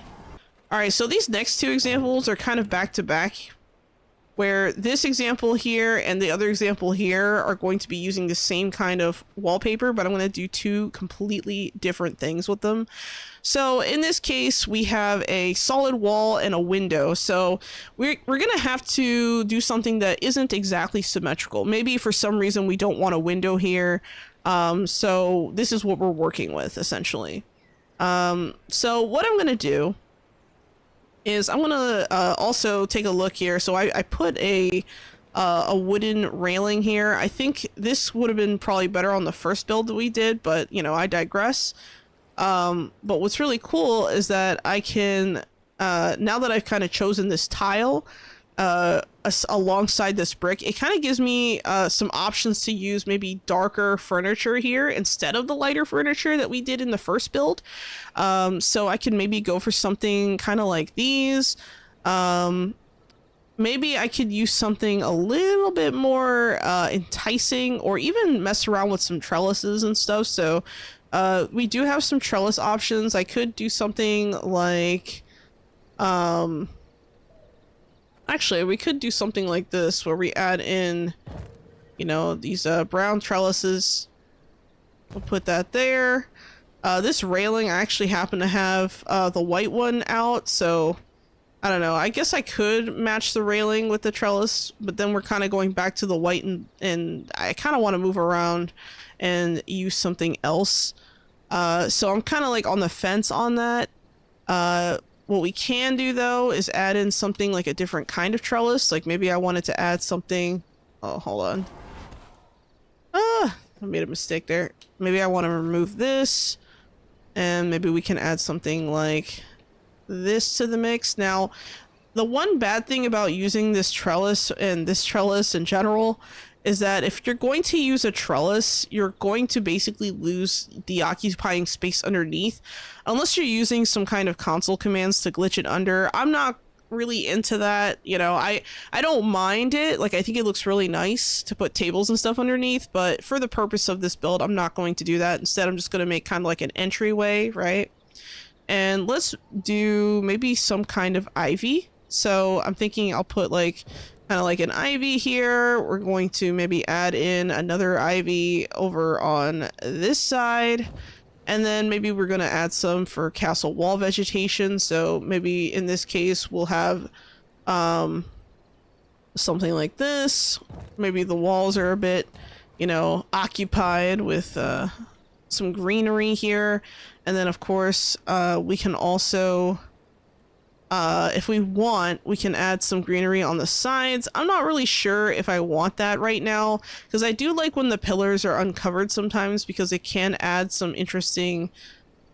All right, so these next two examples are kind of back to back, where this example here and the other example here are going to be using the same kind of wallpaper, but I'm going to do two completely different things with them. So in this case, we have a solid wall and a window. So we're going to have to do something that isn't exactly symmetrical. Maybe for some reason we don't want a window here. So this is what we're working with, essentially. So what I'm going to do is I'm going to also take a look here. So I put a wooden railing here. I think this would have been probably better on the first build that we did, but, you know, I digress. But what's really cool is that I can, now that I've kind of chosen this tile, alongside this brick, it kind of gives me some options to use maybe darker furniture here instead of the lighter furniture that we did in the first build. So I can maybe go for something kind of like these. Maybe I could use something a little bit more enticing, or even mess around with some trellises and stuff. So we do have some trellis options. I could do something like actually, we could do something like this where we add in, you know, these brown trellises. We'll put that there. This railing, I actually happen to have the white one out, so I don't know. I guess I could match the railing with the trellis, but then we're kind of going back to the white, and I kind of want to move around and use something else. So I'm kind of like on the fence on that. What we can do, though, is add in something like a different kind of trellis. Like maybe I wanted to add something... Oh, hold on. Ah, I made a mistake there. Maybe I want to remove this. And maybe we can add something like this to the mix. Now, the one bad thing about using this trellis and this trellis in general is that if you're going to use a trellis, you're going to basically lose the occupying space underneath, unless you're using some kind of console commands to glitch it under. I'm not really into that, you know. I don't mind it. Like, I think it looks really nice to put tables and stuff underneath, but for the purpose of this build, I'm not going to do that. Instead, I'm just going to make kind of like an entryway, right? And let's do maybe some kind of ivy. So I'm thinking I'll put like kind of like an ivy here. We're going to maybe add in another ivy over on this side. And then maybe we're going to add some for castle wall vegetation. So maybe in this case, we'll have something like this. Maybe the walls are a bit, you know, occupied with some greenery here. And then of course, we can also, if we want, we can add some greenery on the sides. I'm not really sure if I want that right now, because I do like when the pillars are uncovered sometimes, because it can add some interesting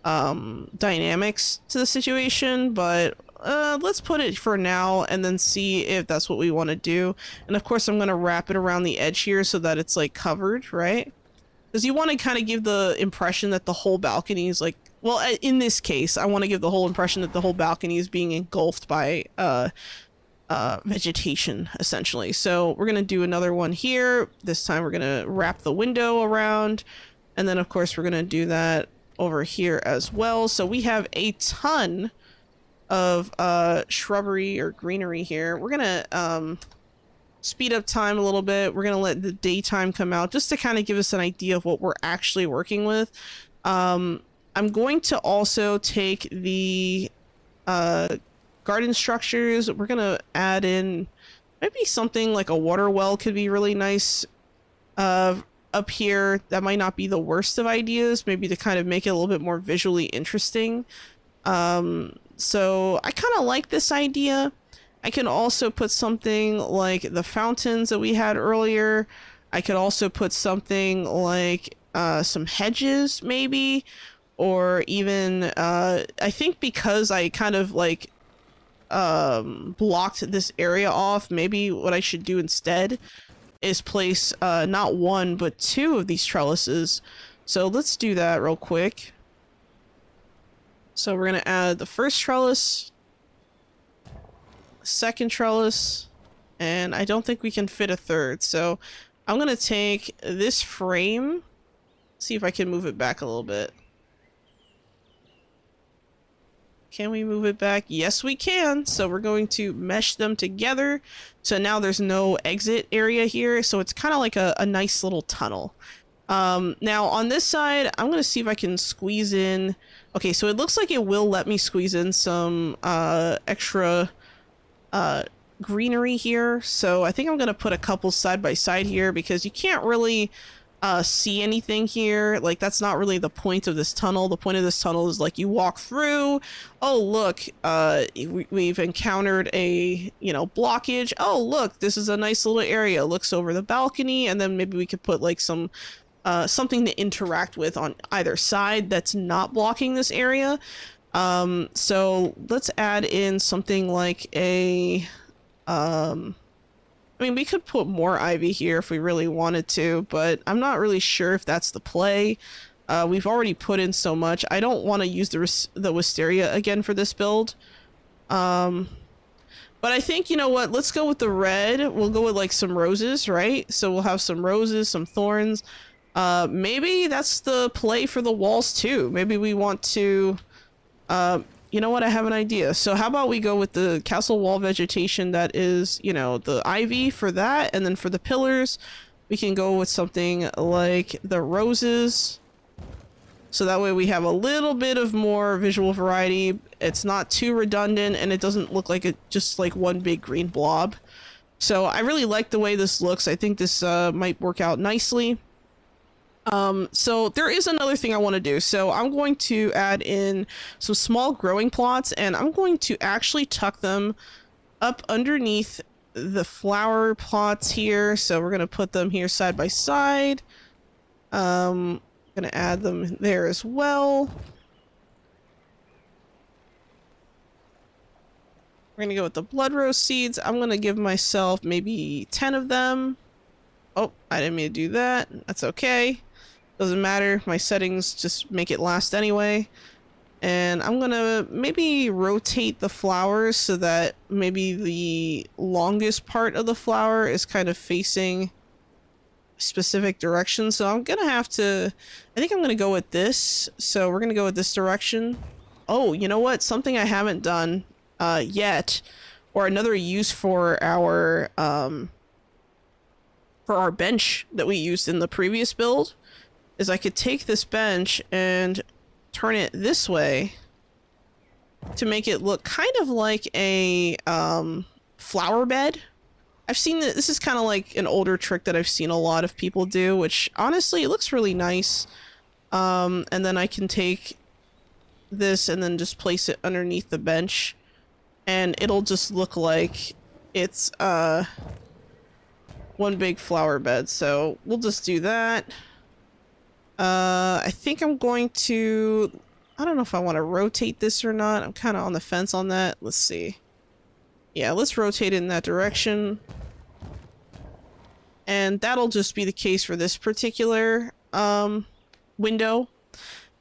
dynamics to the situation. But let's put it for now and then see if that's what we want to do. And of course I'm going to wrap it around the edge here so that it's like covered, right? Because you want to kind of give the impression that the whole balcony is like, well, in this case, I want to give the whole impression that the whole balcony is being engulfed by vegetation, essentially. So we're going to do another one here. This time we're going to wrap the window around. And then, of course, we're going to do that over here as well. So we have a ton of shrubbery or greenery here. We're going to speed up time a little bit. We're going to let the daytime come out just to kind of give us an idea of what we're actually working with. I'm going to also take the garden structures. We're going to add in maybe something like a water well could be really nice up here. That might not be the worst of ideas, maybe to kind of make it a little bit more visually interesting. So I kind of like this idea. I can also put something like the fountains that we had earlier. I could also put something like some hedges maybe, or even I think because I kind of like blocked this area off, maybe what I should do instead is place not one but two of these trellises. So let's do that real quick. So we're gonna add the first trellis, second trellis, and I don't think we can fit a third. So I'm gonna take this frame, see if I can move it back a little bit. Can we move it back? Yes, we can. So we're going to mesh them together. So now there's no exit area here. So it's kind of like a nice little tunnel. Now on this side, I'm going to see if I can squeeze in. Okay, so it looks like it will let me squeeze in some extra greenery here. So I think I'm going to put a couple side by side here, because you can't really see anything here. Like, that's not really the point of this tunnel. The point of this tunnel is like you walk through, oh look, we've encountered a, you know, blockage. Oh look, this is a nice little area, looks over the balcony, and then maybe we could put like some something to interact with on either side that's not blocking this area. So let's add in something like a I mean, we could put more ivy here if we really wanted to, but I'm not really sure if that's the play. We've already put in so much. I don't want to use the wisteria again for this build. But I think, you know what, let's go with the red. We'll go with like some roses, right? So we'll have some roses, some thorns. Maybe that's the play for the walls too. Maybe we want to, you know what, I have an idea. So how about we go with the castle wall vegetation that is, you know, the ivy for that, and then for the pillars, we can go with something like the roses. So that way we have a little bit of more visual variety. It's not too redundant, and it doesn't look like it just like one big green blob. So I really like the way this looks. I think this might work out nicely. So there is another thing I want to do. So I'm going to add in some small growing plots, and I'm going to actually tuck them up underneath the flower plots here. So we're going to put them here side by side. Going to add them there as well. We're going to go with the blood rose seeds. I'm going to give myself maybe 10 of them. Oh, I didn't mean to do that. That's okay. Doesn't matter. My settings just make it last anyway. And I'm gonna maybe rotate the flowers so that maybe the longest part of the flower is kind of facing a specific direction. So I'm gonna have to, I think I'm gonna go with this. So we're gonna go with this direction. Oh, you know what? Something I haven't done yet, or another use for our bench that we used in the previous build, is I could take this bench and turn it this way to make it look kind of like a flower bed. I've seen that this is kind of like an older trick that I've seen a lot of people do, which honestly, it looks really nice. And then I can take this and then just place it underneath the bench, and it'll just look like it's one big flower bed. So we'll just do that. I think I'm going to, I don't know if I want to rotate this or not. I'm kind of on the fence on that. Let's see. Yeah, let's rotate it in that direction. And that'll just be the case for this particular window.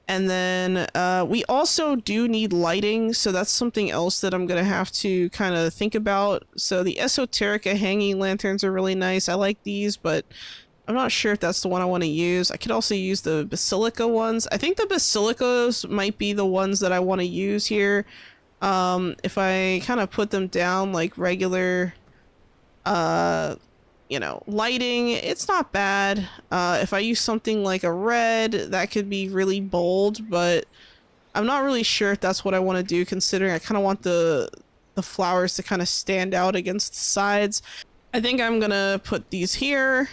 And then we also do need lighting, so that's something else that I'm gonna have to kind of think about. So the Esoterica hanging lanterns are really nice. I like these, but I'm not sure if that's the one I want to use. I could also use the Basilica ones. I think the Basilicas might be the ones that I want to use here. If I kind of put them down like regular, you know, lighting, it's not bad. If I use something like a red, that could be really bold, but I'm not really sure if that's what I want to do, considering I kind of want the flowers to kind of stand out against the sides. I think I'm gonna put these here.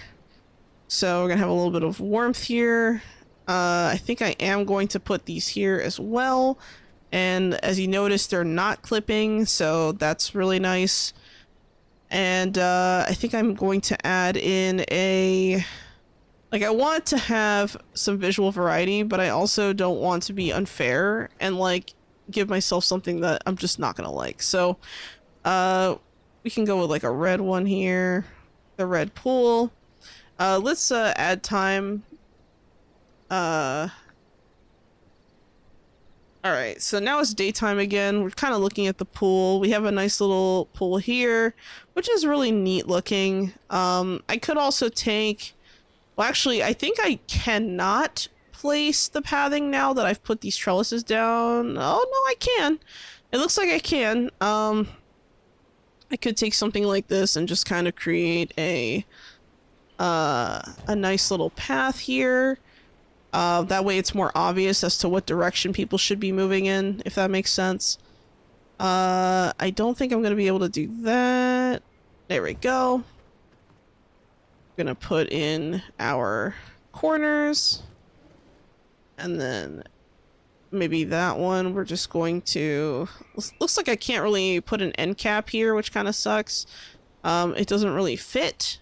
So we're gonna have a little bit of warmth here. I think I am going to put these here as well. And as you notice, they're not clipping, so that's really nice. And I think I'm going to add in a, like, I want to have some visual variety, but I also don't want to be unfair and like give myself something that I'm just not gonna like. So we can go with like a red one here, the red pool. Let's add time. Alright, so now it's daytime again. We're kind of looking at the pool. We have a nice little pool here, which is really neat looking. I could also take... Well, actually, I think I cannot place the pathing now that I've put these trellises down. Oh, no, I can. It looks like I can. I could take something like this and just kind of create a nice little path here. That way it's more obvious as to what direction people should be moving in, if that makes sense. I don't think I'm going to be able to do that. There we go. I'm going to put in our corners. And then maybe that one we're just going to... Looks like I can't really put an end cap here, which kind of sucks. It doesn't really fit.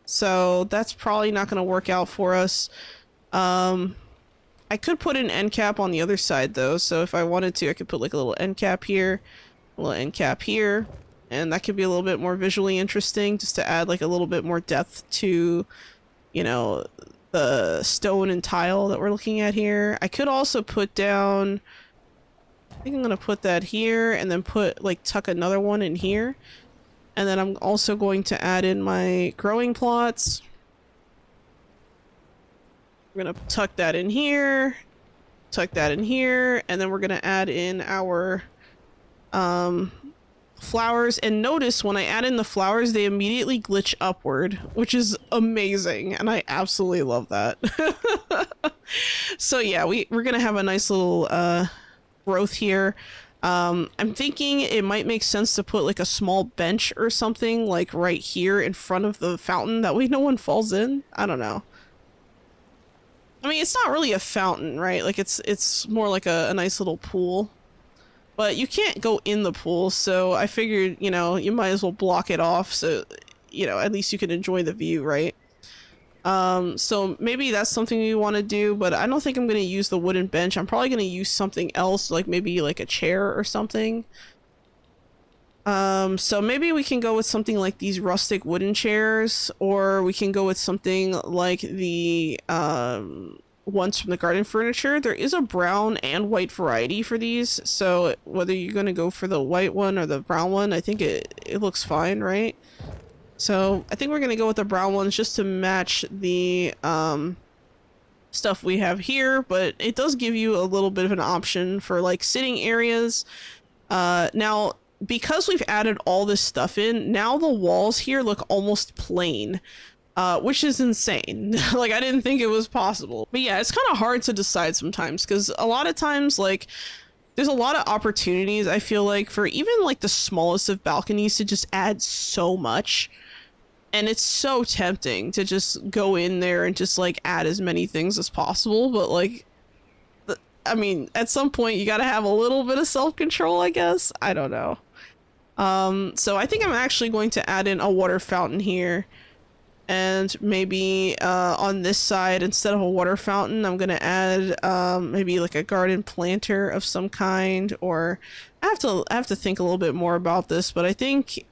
So that's probably not going to work out for us. I could put an end cap on the other side though, so if I wanted to, I could put like a little end cap here, a little end cap here, and that could be a little bit more visually interesting, just to add like a little bit more depth to, you know, the stone and tile that we're looking at here. I could also put down, I think I'm gonna put that here, and then put like tuck another one in here, and then I'm also going to add in my growing plots. We're gonna tuck that in here, tuck that in here, and then we're gonna add in our flowers. And notice when I add in the flowers, they immediately glitch upward, which is amazing, and I absolutely love that. So yeah, we're gonna have a nice little growth here. I'm thinking it might make sense to put like a small bench or something like right here in front of the fountain, that way no one falls in. I don't know. I mean, it's not really a fountain, right? Like, it's more like a nice little pool. But you can't go in the pool, so I figured, you know, you might as well block it off so, you know, at least you can enjoy the view, right? So maybe that's something you want to do, but I don't think I'm going to use the wooden bench. I'm probably going to use something else, like maybe like a chair or something. So maybe we can go with something like these rustic wooden chairs, or we can go with something like the ones from the garden furniture. There is a brown and white variety for these, so whether you're going to go for the white one or the brown one, I think it looks fine, right? So I think we're going to go with the brown ones just to match the stuff we have here, but it does give you a little bit of an option for like sitting areas. Now, because we've added all this stuff in, now the walls here look almost plain, which is insane. Like, I didn't think it was possible. But yeah, it's kind of hard to decide sometimes, because a lot of times, like, there's a lot of opportunities, I feel like, for even like the smallest of balconies to just add so much. And it's so tempting to just go in there and just like add as many things as possible, but like, I mean, at some point you gotta have a little bit of self-control, I guess. I don't know. So I think I'm actually going to add in a water fountain here. And maybe on this side, instead of a water fountain, I'm gonna add maybe like a garden planter of some kind, or I have to think a little bit more about this, but I think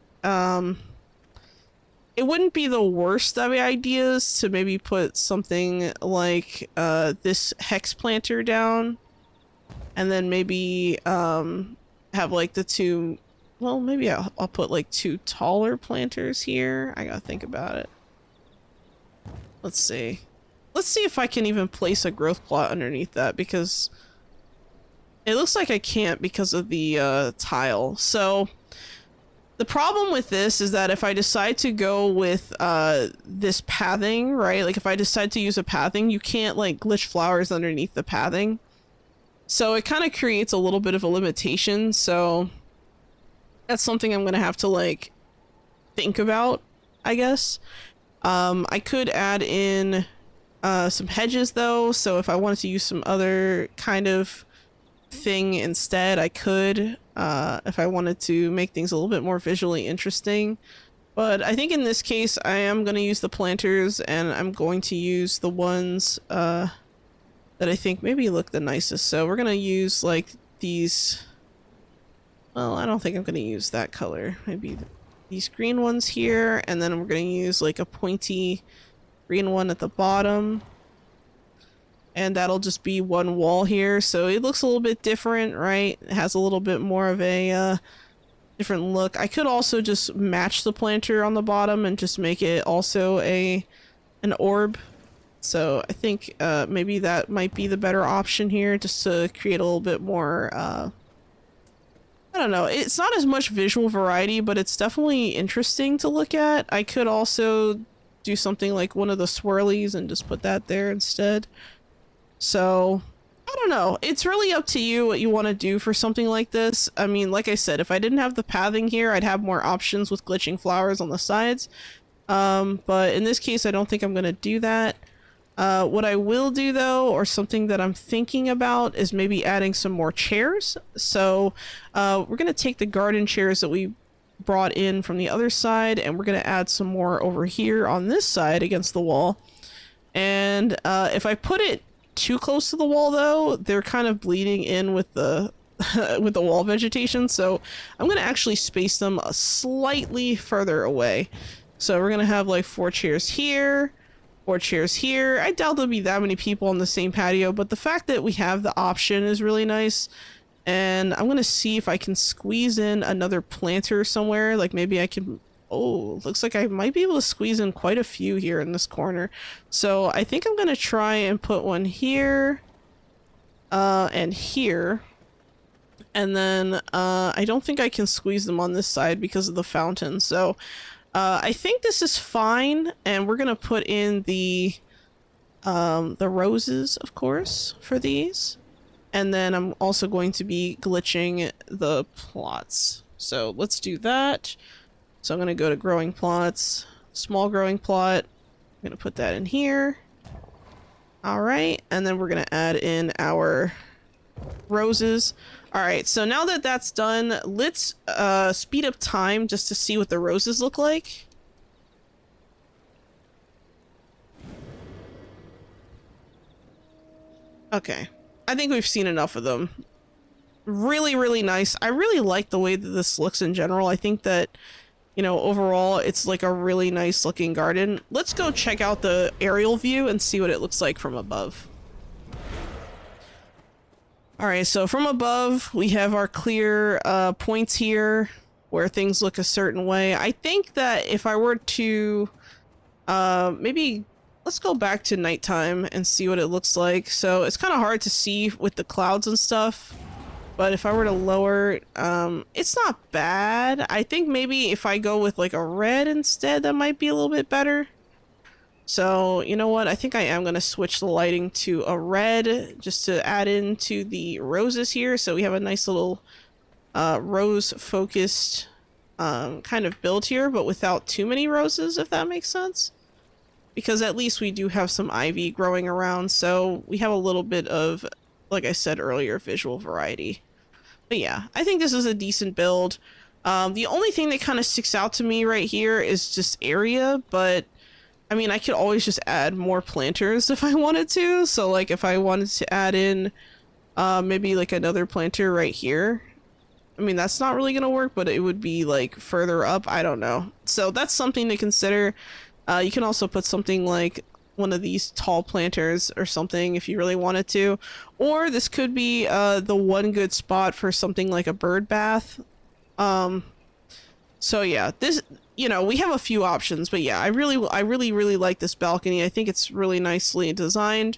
it wouldn't be the worst of ideas to maybe put something like this hex planter down, and then maybe have like the two, well, maybe I'll put like two taller planters here. I gotta think about it. Let's see. Let's see if I can even place a growth plot underneath that, because it looks like I can't because of the tile. So the problem with this is that if I decide to go with this pathing, right? Like if I decide to use a pathing, you can't like glitch flowers underneath the pathing. So it kind of creates a little bit of a limitation. So that's something I'm going to have to like think about, I guess. I could add in some hedges though, so if I wanted to use some other kind of thing instead, I could, if I wanted to make things a little bit more visually interesting. But I think in this case, I am going to use the planters, and I'm going to use the ones that I think maybe look the nicest. So we're going to use like these, well, I don't think I'm going to use that color. Maybe these green ones here, and then we're going to use like a pointy green one at the bottom, and that'll just be one wall here, so it looks a little bit different, right? It has a little bit more of a different look. I could also just match the planter on the bottom and just make it also an orb, so I think maybe that might be the better option here, just to create a little bit more I don't know, it's not as much visual variety, but it's definitely interesting to look at. I could also do something like one of the swirlies and just put that there instead. So, I don't know. It's really up to you what you want to do for something like this. I mean, like I said, if I didn't have the pathing here, I'd have more options with glitching flowers on the sides. But in this case, I don't think I'm going to do that. What I will do though, or something that I'm thinking about, is maybe adding some more chairs. So we're going to take the garden chairs that we brought in from the other side, and we're going to add some more over here on this side against the wall. And if I put it too close to the wall though, they're kind of bleeding in with the with the wall vegetation, so I'm going to actually space them slightly further away. So we're going to have like 4 chairs here, 4 chairs here. I doubt there'll be that many people on the same patio, but the fact that we have the option is really nice. And I'm gonna see if I can squeeze in another planter somewhere. Like maybe I can, oh, looks like I might be able to squeeze in quite a few here in this corner. So I think I'm gonna try and put one here, and here. And then I don't think I can squeeze them on this side because of the fountain. So I think this is fine, and we're gonna put in the roses, of course, for these, and then I'm also going to be glitching the plots. So let's do that. So I'm gonna go to growing plots, small growing plot. I'm gonna put that in here. All right, and then we're gonna add in our roses. All right, so now that that's done, let's speed up time just to see what the roses look like. Okay, I think we've seen enough of them. Really, really nice. I really like the way that this looks in general. I think that, you know, overall, it's like a really nice looking garden. Let's go check out the aerial view and see what it looks like from above. Alright, so from above, we have our clear points here where things look a certain way. I think that if I were to maybe let's go back to nighttime and see what it looks like. So it's kind of hard to see with the clouds and stuff, but if I were to lower it's not bad. I think maybe if I go with like a red instead, that might be a little bit better. So, you know what? I think I am going to switch the lighting to a red just to add into the roses here. So we have a nice little rose-focused kind of build here, but without too many roses, if that makes sense. Because at least we do have some ivy growing around, so we have a little bit of like I said earlier, visual variety. But yeah, I think this is a decent build. The only thing that kind of sticks out to me right here is just area, but I mean, I could always just add more planters if I wanted to. So like if I wanted to add in maybe like another planter right here. I mean, that's not really gonna work, but it would be like further up. I don't know. So that's something to consider. You can also put something like one of these tall planters or something if you really wanted to. Or this could be the one good spot for something like a bird bath. So yeah, this, you know, we have a few options, but yeah, I really like this balcony. I think it's really nicely designed.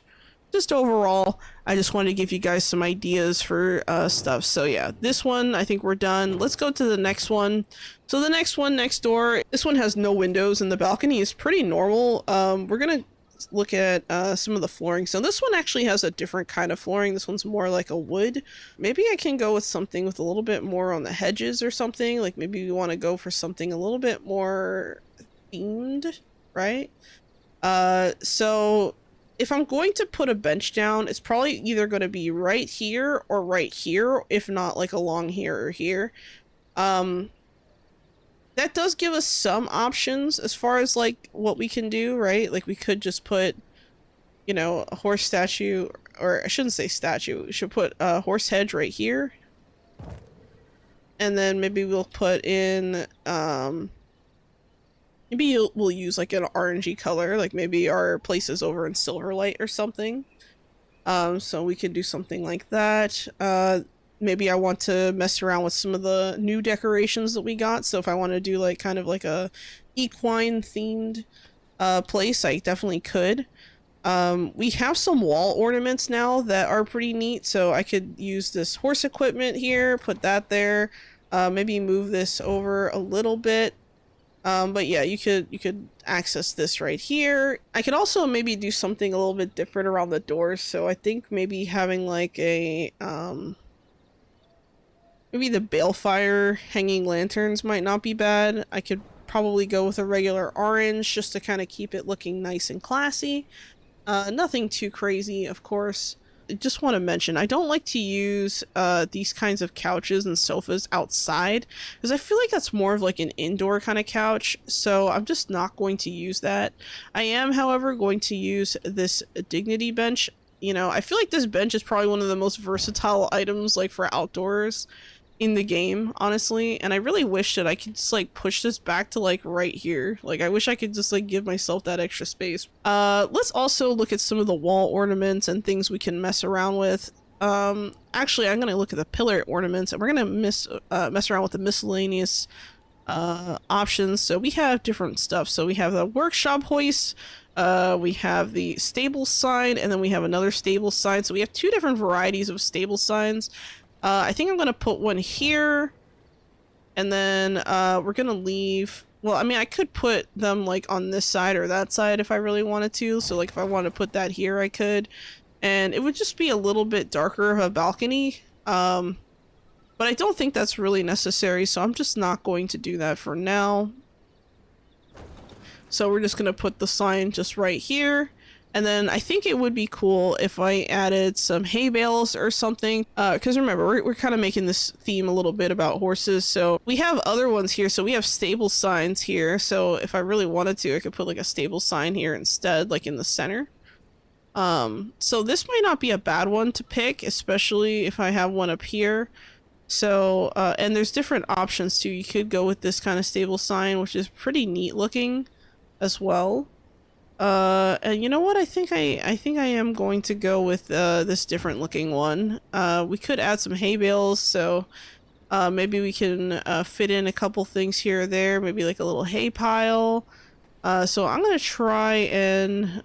Just overall, I just wanted to give you guys some ideas for stuff. So yeah, this one, I think we're done. Let's go to the next one. So the next one next door, this one has no windows and the balcony is pretty normal. We're gonna look at some of the flooring. So this one actually has a different kind of flooring. This one's more like a wood. Maybe I can go with something with a little bit more on the hedges or something. Like maybe we want to go for something a little bit more themed, right? So if I'm going to put a bench down, it's probably either going to be right here or right here, if not like along here or here. That does give us some options as far as like what we can do, right? Like we could just put, you know, a horse statue, or I shouldn't say statue, we should put a horse hedge right here. And then maybe we'll put in, maybe we'll use like an orangey color, like maybe our place is over in Silverlight or something. So we could do something like that. Maybe I want to mess around with some of the new decorations that we got. So if I want to do like kind of like a equine themed place, I definitely could. We have some wall ornaments now that are pretty neat. So I could use this horse equipment here, put that there, maybe move this over a little bit. But yeah, you could access this right here. I could also maybe do something a little bit different around the doors. So I think maybe having like a, maybe the balefire hanging lanterns might not be bad. I could probably go with a regular orange just to kind of keep it looking nice and classy. Nothing too crazy, of course. I just want to mention, I don't like to use these kinds of couches and sofas outside because I feel like that's more of like an indoor kind of couch, so I'm just not going to use that. I am, however, going to use this dignity bench. You know, I feel like this bench is probably one of the most versatile items like for outdoors in the game, honestly, and I really wish that I could just like push this back to like right here. Like I wish I could just like give myself that extra space. Let's also look at some of the wall ornaments and things we can mess around with. Actually, I'm gonna look at the pillar ornaments and we're gonna mess around with the miscellaneous options. So we have different stuff. So we have the workshop hoist, we have the stable sign, and then we have another stable sign. So we have two different varieties of stable signs. I think I'm going to put one here, and then we're going to leave, well, I mean, I could put them like on this side or that side if I really wanted to. So like if I want to put that here, I could, and it would just be a little bit darker of a balcony. But I don't think that's really necessary, so I'm just not going to do that for now. So we're just going to put the sign just right here. And then I think it would be cool if I added some hay bales or something. Because remember, we're kind of making this theme a little bit about horses. So we have other ones here. So we have stable signs here. So if I really wanted to, I could put like a stable sign here instead, like in the center. So this might not be a bad one to pick, especially if I have one up here. So, and there's different options too. You could go with this kind of stable sign, which is pretty neat looking as well. And you know what? I think I am going to go with this different looking one. We could add some hay bales, so maybe we can fit in a couple things here or there, maybe like a little hay pile. So I'm gonna try and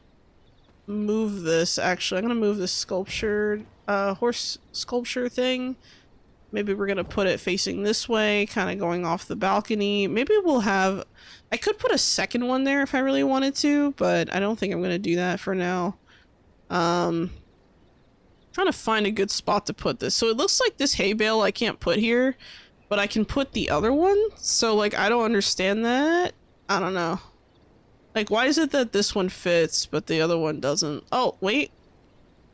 move this. Actually, I'm gonna move this sculpture, horse sculpture thing. Maybe we're gonna put it facing this way, kind of going off the balcony. Maybe we'll have, I could put a second one there if I really wanted to, but I don't think I'm gonna do that for now. Trying to find a good spot to put this. So it looks like this hay bale I can't put here, but I can put the other one. So like, I don't understand that. I don't know. Like, why is it that this one fits, but the other one doesn't? Oh, wait.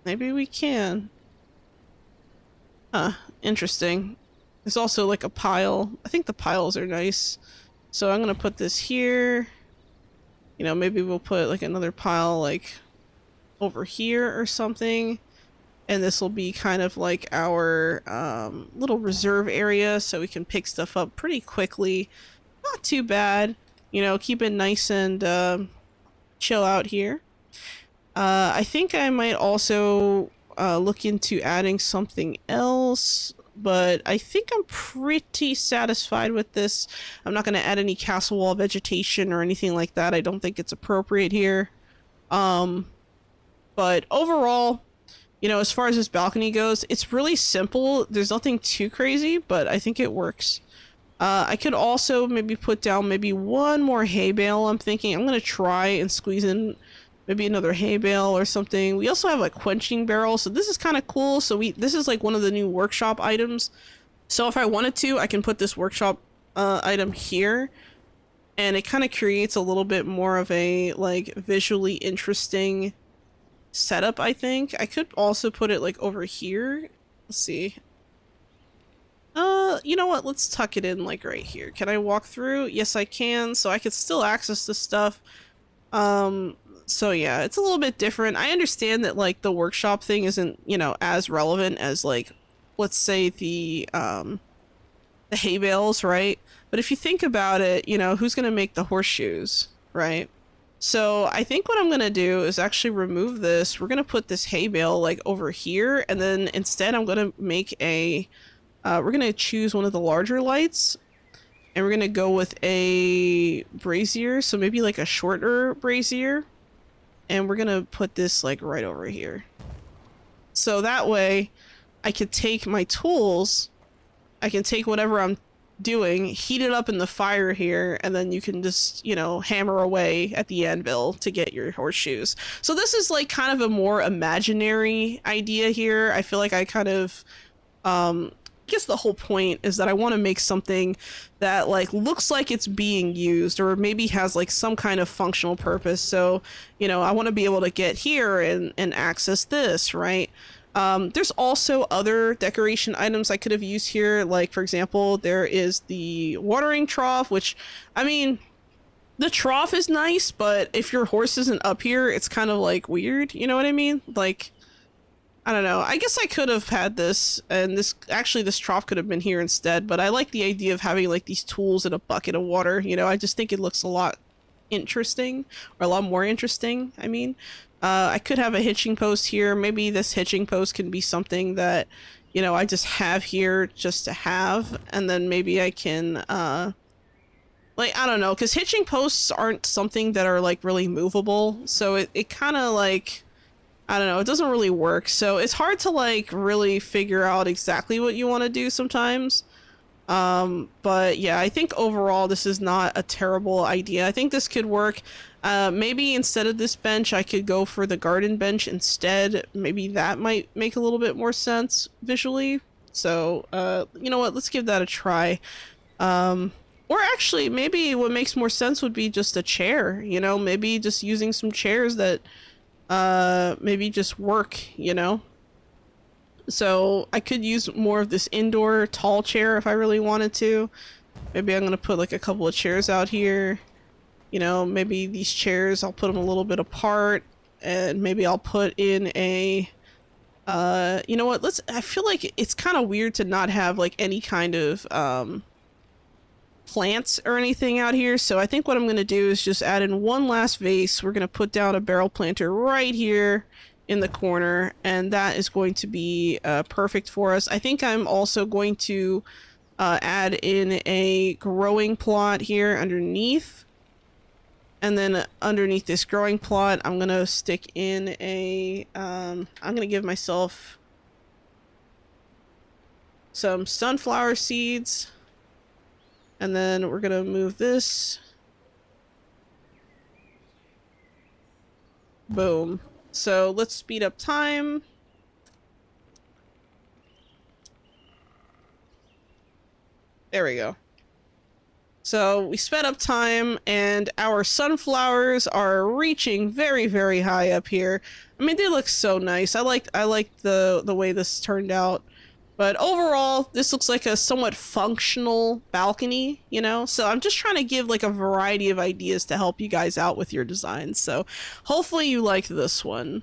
Maybe we can. Huh, interesting. There's also like a pile. I think the piles are nice. So I'm gonna put this here. You know, maybe we'll put like another pile like over here or something. And this will be kind of like our little reserve area so we can pick stuff up pretty quickly. Not too bad. You know, keep it nice and chill out here. I think I might also look into adding something else, but I think I'm pretty satisfied with this. I'm not going to add any castle wall vegetation or anything like that. I don't think it's appropriate here. But overall, you know, as far as this balcony goes, it's really simple. There's nothing too crazy, but I think it works. I could also maybe put down maybe one more hay bale. I'm thinking I'm going to try and squeeze in maybe another hay bale or something. We also have a quenching barrel, so this is kind of cool. So this is like one of the new workshop items. So if I wanted to, I can put this workshop item here, and it kind of creates a little bit more of a like visually interesting setup, I think. I could also put it like over here. Let's see. You know what? Let's tuck it in like right here. Can I walk through? Yes, I can. So I could still access this stuff. So yeah, it's a little bit different. I understand that like the workshop thing isn't, you know, as relevant as like, let's say the hay bales, right? But if you think about it, you know, who's gonna make the horseshoes, right? So I think what I'm gonna do is actually remove this. We're gonna put this hay bale like over here, and then instead I'm gonna make a we're gonna choose one of the larger lights, and we're gonna go with a brazier, so maybe like a shorter brazier, and we're gonna put this like right over here. So that way I could take my tools, I can take whatever I'm doing, heat it up in the fire here, and then you can just, you know, hammer away at the anvil to get your horseshoes. So this is like kind of a more imaginary idea here. I feel like I kind of I guess the whole point is that I want to make something that like looks like it's being used, or maybe has like some kind of functional purpose. So, you know, I want to be able to get here and access this, right? There's also other decoration items I could have used here. Like, for example, there is the watering trough, which, I mean, the trough is nice, but if your horse isn't up here, it's kind of like weird. You know what I mean? Like, I don't know. I guess I could have had this, and this trough could have been here instead, but I like the idea of having like these tools and a bucket of water. You know, I just think it looks a lot interesting, or a lot more interesting, I mean. I could have a hitching post here. Maybe this hitching post can be something that, you know, I just have here just to have, and then maybe I can, like, I don't know, because hitching posts aren't something that are like really movable, so it kind of like, I don't know, it doesn't really work. So it's hard to like really figure out exactly what you want to do sometimes. But yeah, I think overall this is not a terrible idea. I think this could work. Maybe instead of this bench, I could go for the garden bench instead. Maybe that might make a little bit more sense visually. So, you know what, let's give that a try. Or actually, maybe what makes more sense would be just a chair, you know, maybe just using some chairs that maybe just work, you know. So I could use more of this indoor tall chair if I really wanted to. Maybe I'm gonna put like a couple of chairs out here, you know. Maybe these chairs I'll put them a little bit apart, and maybe I'll put in a you know what, I feel like it's kind of weird to not have like any kind of plants or anything out here, so I think what I'm going to do is just add in one last vase. We're going to put down a barrel planter right here in the corner, and that is going to be perfect for us. I think I'm also going to add in a growing plot here underneath, and then underneath this growing plot I'm going to stick in a I'm going to give myself some sunflower seeds. And then we're gonna move this. Boom. So let's speed up time. There we go. So we sped up time, and our sunflowers are reaching very, very high up here. I mean, they look so nice. I like the way this turned out. But overall, this looks like a somewhat functional balcony, you know? So I'm just trying to give like a variety of ideas to help you guys out with your designs. So hopefully you like this one.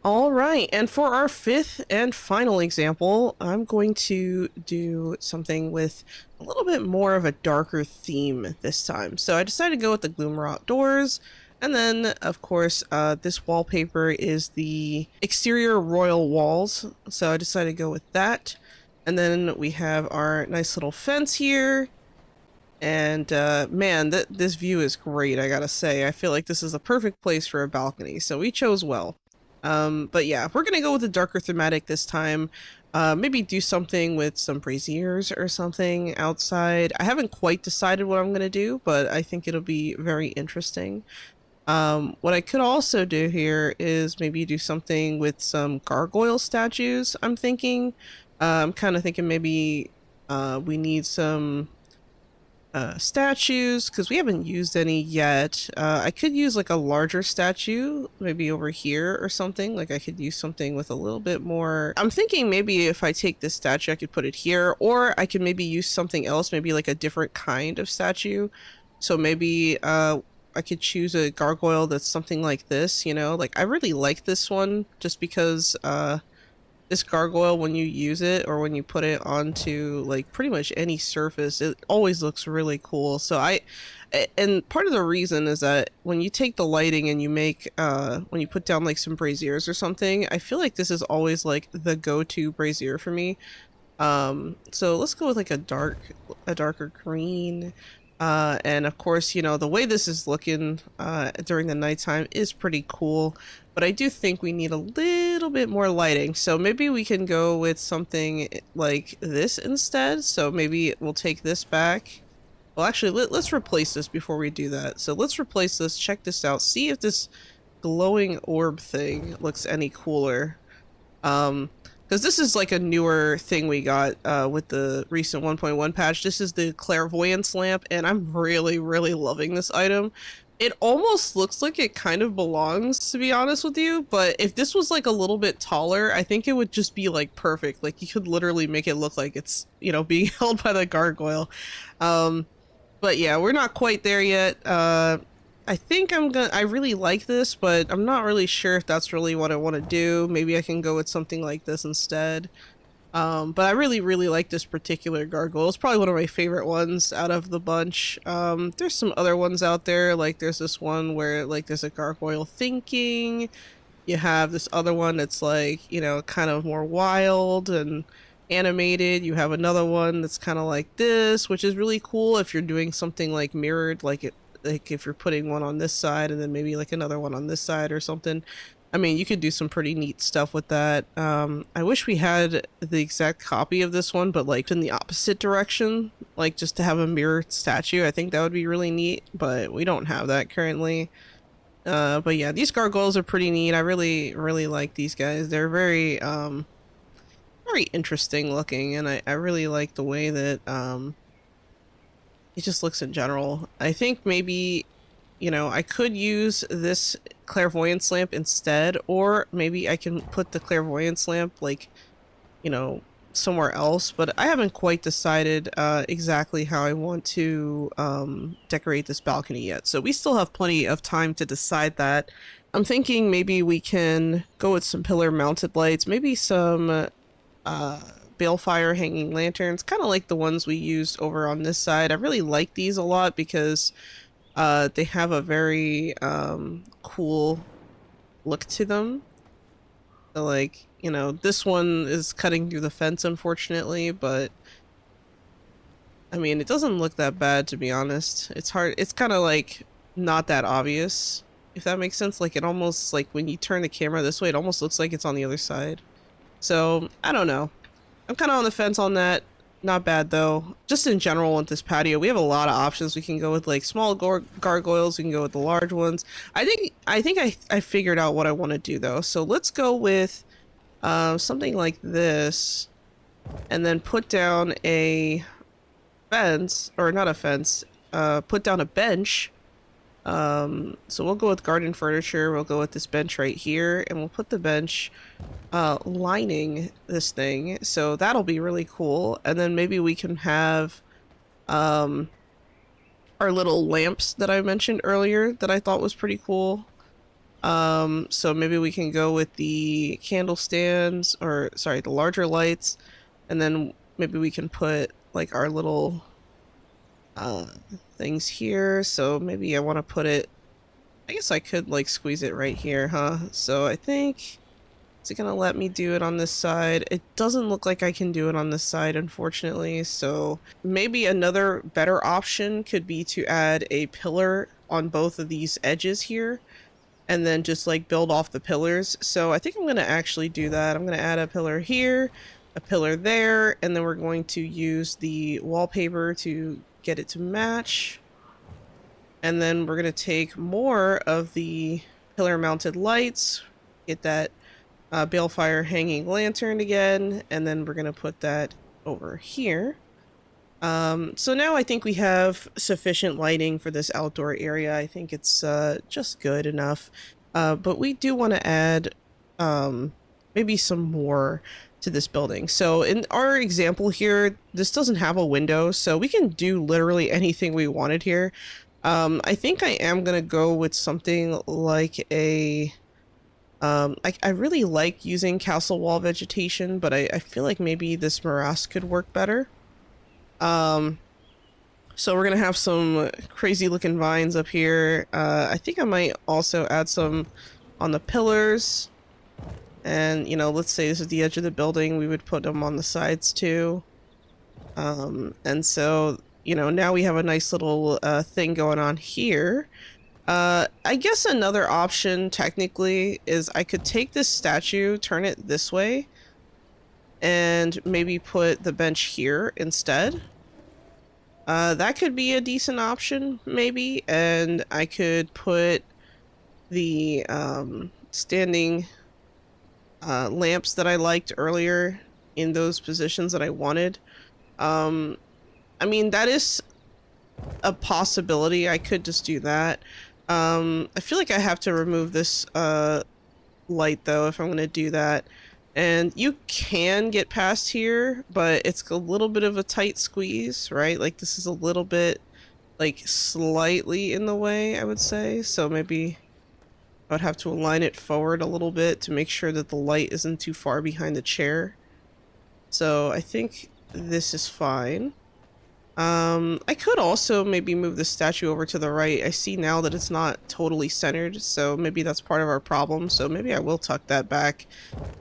All right, and for our fifth and final example, I'm going to do something with a little bit more of a darker theme this time. So I decided to go with the Gloomer Outdoors, and then, of course, this wallpaper is the exterior royal walls, so I decided to go with that. And then we have our nice little fence here, and man, this view is great, I gotta say. I feel like this is the perfect place for a balcony, so we chose well. But yeah, we're gonna go with a darker thematic this time. Maybe do something with some braziers or something outside. I haven't quite decided what I'm gonna do, but I think it'll be very interesting. What I could also do here is maybe do something with some gargoyle statues, I'm thinking. I'm kind of thinking maybe we need some statues because we haven't used any yet. I could use like a larger statue, maybe over here or something. Like I could use something with a little bit more. I'm thinking maybe if I take this statue, I could put it here, or I could maybe use something else, maybe like a different kind of statue. So maybe I could choose a gargoyle that's something like this, you know? Like I really like this one just because this gargoyle, when you use it or when you put it onto like pretty much any surface, it always looks really cool. So and part of the reason is that when you take the lighting and you make when you put down like some braziers or something, I feel like this is always like the go-to brazier for me. So let's go with like a darker green. And of course, you know, the way this is looking during the nighttime is pretty cool, but I do think we need a little bit more lighting. So maybe we can go with something like this instead. So maybe we'll take this back. Well, actually, let's replace this before we do that. So let's replace this, check this out, see if this glowing orb thing looks any cooler. Because this is like a newer thing we got with the recent 1.1 patch. This is the clairvoyance lamp, and I'm really, really loving this item. It almost looks like it kind of belongs, to be honest with you, but if this was like a little bit taller, I think it would just be like perfect. Like you could literally make it look like it's, you know, being held by the gargoyle. But yeah, we're not quite there yet. I think I really like this, but I'm not really sure if that's really what I want to do. Maybe I can go with something like this instead. But I really, really like this particular gargoyle. It's probably one of my favorite ones out of the bunch. There's some other ones out there, like there's this one where like there's a gargoyle thinking. You have this other one that's like, you know, kind of more wild and animated. You have another one that's kind of like this, which is really cool if you're doing something like mirrored, like if you're putting one on this side and then maybe like another one on this side or something. I mean, you could do some pretty neat stuff with that. I wish we had the exact copy of this one, but like in the opposite direction, like just to have a mirrored statue. I think that would be really neat, but we don't have that currently. But yeah, these gargoyles are pretty neat. I really, really like these guys. They're very interesting looking, and I really like the way that, it just looks in general. I think maybe, you know, I could use this clairvoyance lamp instead, or maybe I can put the clairvoyance lamp like, you know, somewhere else, but I haven't quite decided exactly how I want to decorate this balcony yet. So we still have plenty of time to decide that. I'm thinking maybe we can go with some pillar mounted lights, maybe some balefire hanging lanterns, kind of like the ones we used over on this side. I really like these a lot because they have a very cool look to them. So like, you know, this one is cutting through the fence unfortunately, but I mean, it doesn't look that bad, to be honest. It's hard, it's kind of like not that obvious, if that makes sense. Like it almost, like when you turn the camera this way, it almost looks like it's on the other side. So I don't know. I'm kind of on the fence on that. Not bad though. Just in general with this patio, we have a lot of options. We can go with like small gargoyles. We can go with the large ones. I figured out what I want to do though. So let's go with something like this, and then put down a fence, or not a fence. Put down a bench, So we'll go with garden furniture. We'll go with this bench right here, and we'll put the bench lining this thing. So that'll be really cool. And then maybe we can have um, our little lamps that I mentioned earlier that I thought was pretty cool. So maybe we can go with the candle stands, or sorry, the larger lights, and then maybe we can put like our little uh things here. So maybe I want to put it, I guess I could like squeeze it right here, huh? So I think, is it gonna let me do it on this side? It doesn't look like I can do it on this side, unfortunately. So maybe another better option could be to add a pillar on both of these edges here, and then just like build off the pillars. So I think I'm gonna actually do that. I'm gonna add a pillar here, a pillar there, and then we're going to use the wallpaper to get it to match. And then we're gonna take more of the pillar mounted lights, get that balefire hanging lantern again, and then we're gonna put that over here. So now I think we have sufficient lighting for this outdoor area. I think it's just good enough. But we do want to add maybe some more to this building. So in our example here, this doesn't have a window, so we can do literally anything we wanted here. I think I am gonna go with something like a I really like using castle wall vegetation, but I feel like maybe this morass could work better. Um, so we're gonna have some crazy looking vines up here. I think I might also add some on the pillars. And, you know, let's say this is the edge of the building, we would put them on the sides too. And so, you know, now we have a nice little thing going on here. I guess another option technically is I could take this statue, turn it this way, and maybe put the bench here instead. That could be a decent option, maybe, and I could put the standing lamps that I liked earlier in those positions that I wanted. I mean, that is a possibility. I could just do that. I feel like I have to remove this light, though, if I'm going to do that. And you can get past here, but it's a little bit of a tight squeeze, right? Like, this is a little bit, like, slightly in the way, I would say. So maybe I would have to align it forward a little bit to make sure that the light isn't too far behind the chair. So I think this is fine. I could also maybe move the statue over to the right. I see now that it's not totally centered, so maybe that's part of our problem. So maybe I will tuck that back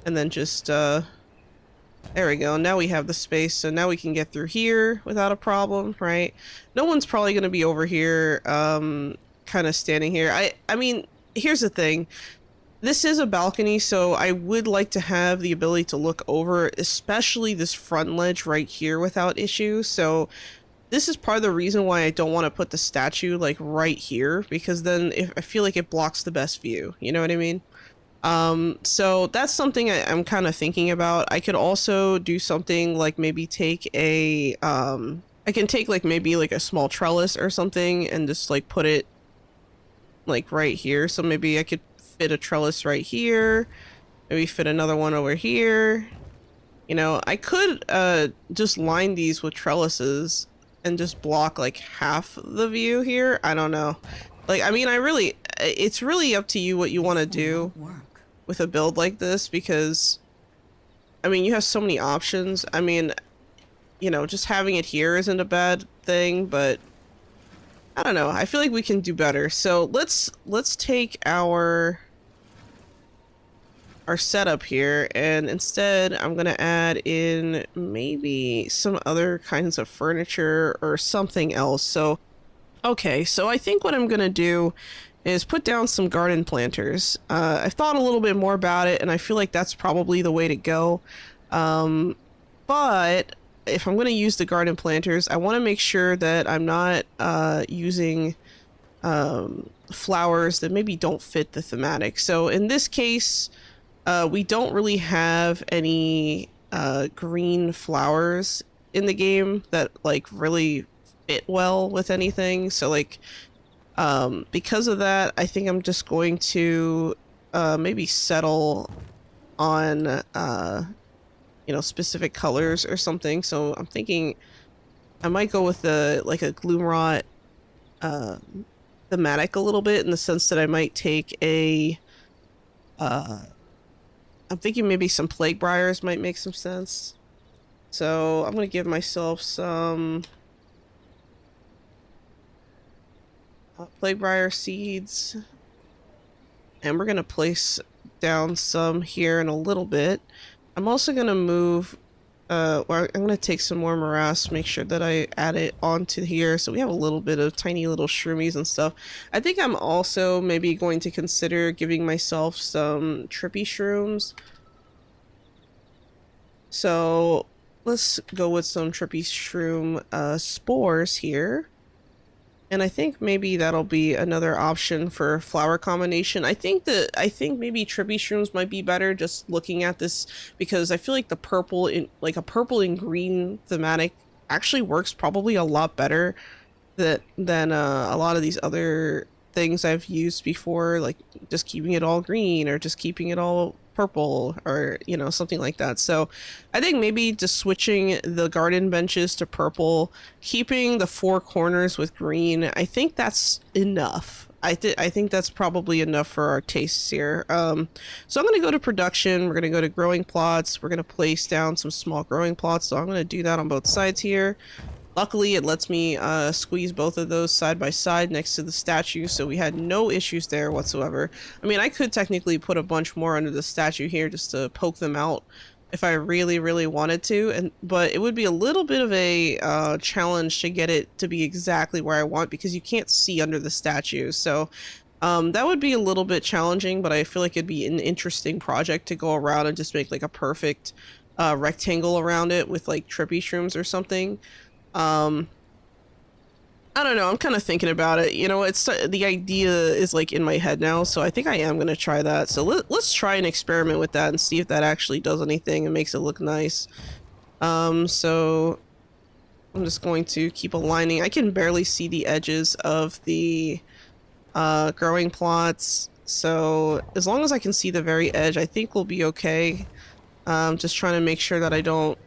and then just, there we go. Now we have the space, so now we can get through here without a problem, right? No one's probably going to be over here, kind of standing here. I mean, here's the thing. This is a balcony, so I would like to have the ability to look over, especially this front ledge right here without issue. So this is part of the reason why I don't want to put the statue like right here, because then I feel like it blocks the best view. You know what I mean? So that's something I'm kind of thinking about. I could also do something like maybe take a, I can take like maybe like a small trellis or something and just like put it like right here. So maybe I could fit a trellis right here, maybe fit another one over here. You know, I could just line these with trellises and just block like half the view here. I don't know. Like, I mean, it's really up to you what you want to do with a build like this, because I mean, you have so many options. I mean, you know, just having it here isn't a bad thing, but I don't know. I feel like we can do better. So let's take our setup here, and instead I'm gonna add in maybe some other kinds of furniture or something else. So okay, so I think what I'm gonna do is put down some garden planters. I've thought a little bit more about it, and I feel like that's probably the way to go. But if I'm gonna use the garden planters, I want to make sure that I'm not using flowers that maybe don't fit the thematic. So in this case, we don't really have any green flowers in the game that like really fit well with anything. So like Because of that, I think I'm just going to maybe settle on you know, specific colors or something. So I'm thinking I might go with the like a Gloomrot uh, thematic a little bit, in the sense that I might take a I'm thinking maybe some plague briars might make some sense. So I'm gonna give myself some plague briar seeds, and we're gonna place down some here in a little bit. I'm also gonna move well, I'm gonna take some more morass, make sure that I add it onto here so we have a little bit of tiny little shroomies and stuff. I think I'm also maybe going to consider giving myself some trippy shrooms. So let's go with some trippy shroom spores here. And I think maybe that'll be another option for flower combination. I think maybe trippy shrooms might be better just looking at this, because I feel like the purple in like a purple and green thematic actually works probably a lot better than a lot of these other things I've used before, like just keeping it all green or just keeping it all purple, or you know, something like that. So I think maybe just switching the garden benches to purple, keeping the four corners with green, I think that's enough. I think that's probably enough for our tastes here. So I'm going to go to production. We're going to go to growing plots. We're going to place down some small growing plots. So I'm going to do that on both sides here. Luckily, it lets me squeeze both of those side by side next to the statue, so we had no issues there whatsoever. I mean, I could technically put a bunch more under the statue here just to poke them out if I really, really wanted to, but it would be a little bit of a challenge to get it to be exactly where I want, because you can't see under the statue. So that would be a little bit challenging, but I feel like it'd be an interesting project to go around and just make like a perfect rectangle around it with like trippy shrooms or something. I don't know, I'm kind of thinking about it. You know, it's the idea is like in my head now, so I think I am going to try that. So let's try and experiment with that and see if that actually does anything and makes it look nice. So I'm just going to keep aligning. I can barely see the edges of the growing plots, so as long as I can see the very edge, I think we'll be okay. Just trying to make sure that I don't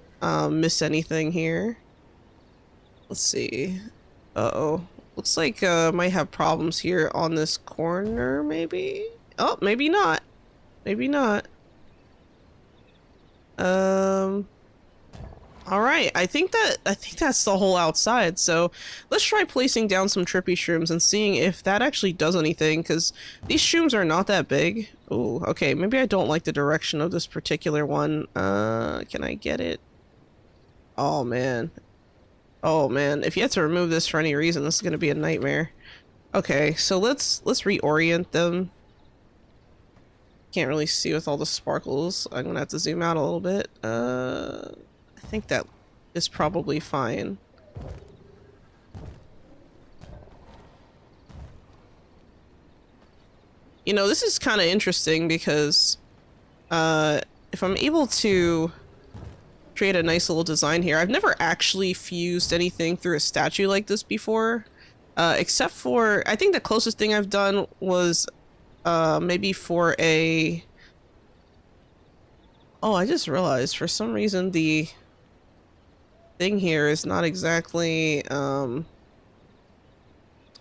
miss anything here. Let's see. Uh-oh. Looks like might have problems here on this corner, maybe? Oh, maybe not. Maybe not. Alright, I think that's the whole outside, so let's try placing down some trippy shrooms and seeing if that actually does anything, because these shrooms are not that big. Oh, okay, maybe I don't like the direction of this particular one. Can I get it? Oh man. Oh man, if you have to remove this for any reason, this is gonna be a nightmare. Okay, so let's reorient them. Can't really see with all the sparkles. I'm gonna have to zoom out a little bit. I think that is probably fine. You know, this is kind of interesting because if I'm able to create a nice little design here. I've never actually fused anything through a statue like this before, except for, I think the closest thing I've done was maybe for a... Oh, I just realized for some reason the thing here is not exactly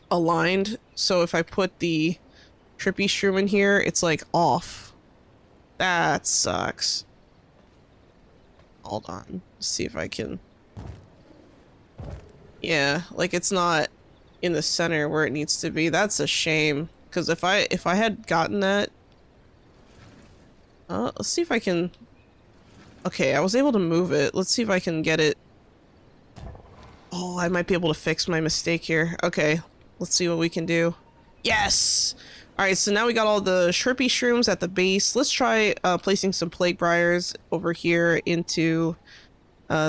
aligned. So if I put the trippy shroom in here, it's like off. That sucks. Hold on, let's see if I can... Yeah, like it's not in the center where it needs to be. That's a shame, because if I had gotten that... let's see if I can... Okay, I was able to move it. Let's see if I can get it... Oh, I might be able to fix my mistake here. Okay, let's see what we can do. Yes! Alright, so now we got all the shrimpy shrooms at the base. Let's try placing some plague briars over here into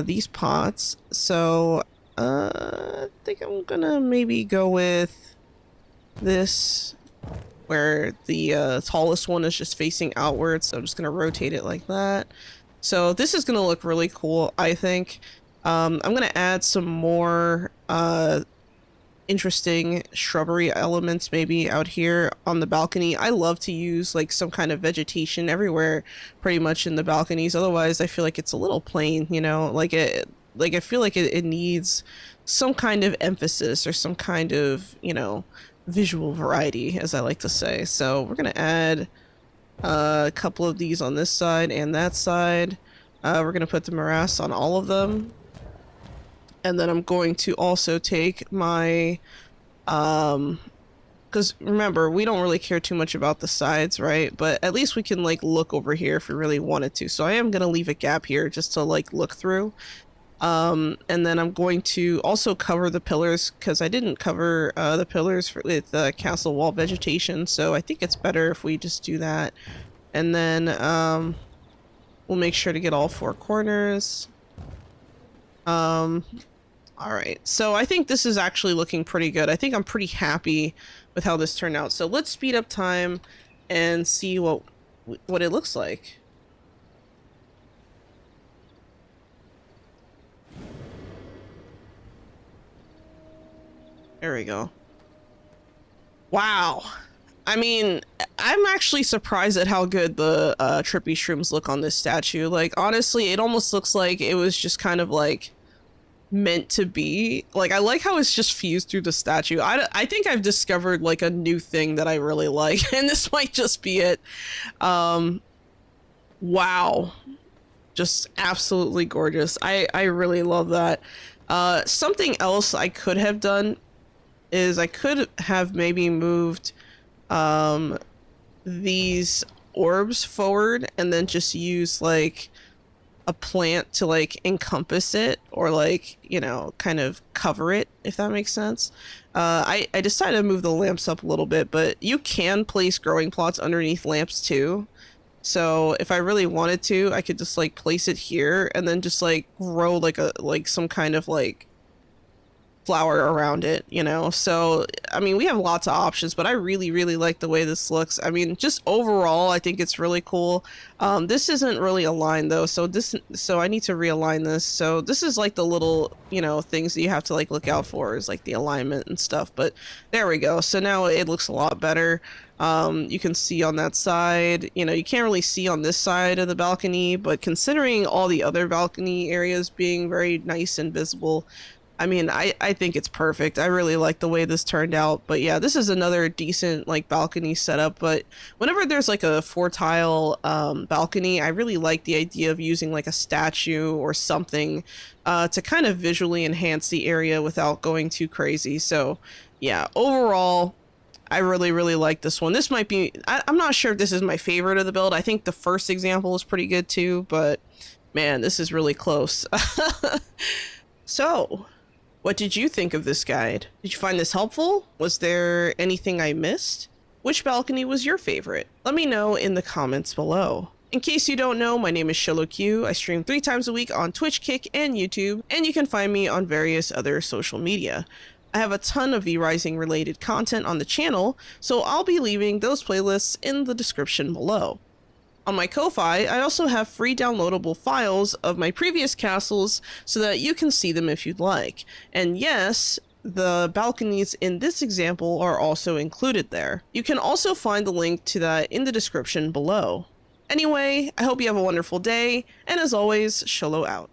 these pots. So, I think I'm gonna maybe go with this, where the tallest one is just facing outwards. So I'm just gonna rotate it like that. So this is gonna look really cool, I think. I'm gonna add some more interesting shrubbery elements maybe out here on the balcony. I love to use like some kind of vegetation everywhere pretty much in the balconies. Otherwise, I feel like it's a little plain, you know, like I feel like it needs some kind of emphasis or some kind of, you know, visual variety, as I like to say. So we're gonna add a couple of these on this side and that side. We're gonna put the morass on all of them. And then I'm going to also take my, because remember, we don't really care too much about the sides, right? But at least we can like look over here if we really wanted to. So I am going to leave a gap here just to like look through. And then I'm going to also cover the pillars because I didn't cover the pillars with castle wall vegetation. So I think it's better if we just do that. And then we'll make sure to get all four corners. All right, so I think this is actually looking pretty good. I think I'm pretty happy with how this turned out. So let's speed up time and see what it looks like. There we go. Wow. I mean, I'm actually surprised at how good the trippy shrooms look on this statue. Like, honestly, it almost looks like it was just kind of like meant to be. Like, I like how it's just fused through the statue. I think I've discovered like a new thing that I really like, and this might just be it. Wow, just absolutely gorgeous. I really love that. Something else I could have done is I could have maybe moved these orbs forward and then just use like a plant to like encompass it or like, you know, kind of cover it, if that makes sense. I decided to move the lamps up a little bit, but you can place growing plots underneath lamps too. So if I really wanted to, I could just like place it here and then just like grow like some kind of like flower around it, you know. So I mean, we have lots of options, but I really like the way this looks. I mean, just overall I think it's really cool. This isn't really aligned though, so I need to realign this. So this is like the little, you know, things that you have to like look out for is like the alignment and stuff. But there we go. So now it looks a lot better. You can see on that side, you know, you can't really see on this side of the balcony, but considering all the other balcony areas being very nice and visible, I mean, I think it's perfect. I really like the way this turned out. But yeah, this is another decent like balcony setup. But whenever there's like a 4-tile balcony, I really like the idea of using like a statue or something to kind of visually enhance the area without going too crazy. So yeah, overall, I really like this one. This might be, I'm not sure if this is my favorite of the build. I think the first example is pretty good too, but man, this is really close. So, what did you think of this guide? Did you find this helpful? Was there anything I missed? Which balcony was your favorite? Let me know in the comments below. In case you don't know, my name is ShillowQ. I stream 3 times a week on Twitch, Kick, and YouTube, and you can find me on various other social media. I have a ton of V-Rising related content on the channel, so I'll be leaving those playlists in the description below. On my Ko-Fi, I also have free downloadable files of my previous castles so that you can see them if you'd like. And yes, the balconies in this example are also included there. You can also find the link to that in the description below. Anyway, I hope you have a wonderful day, and as always, Shillow out.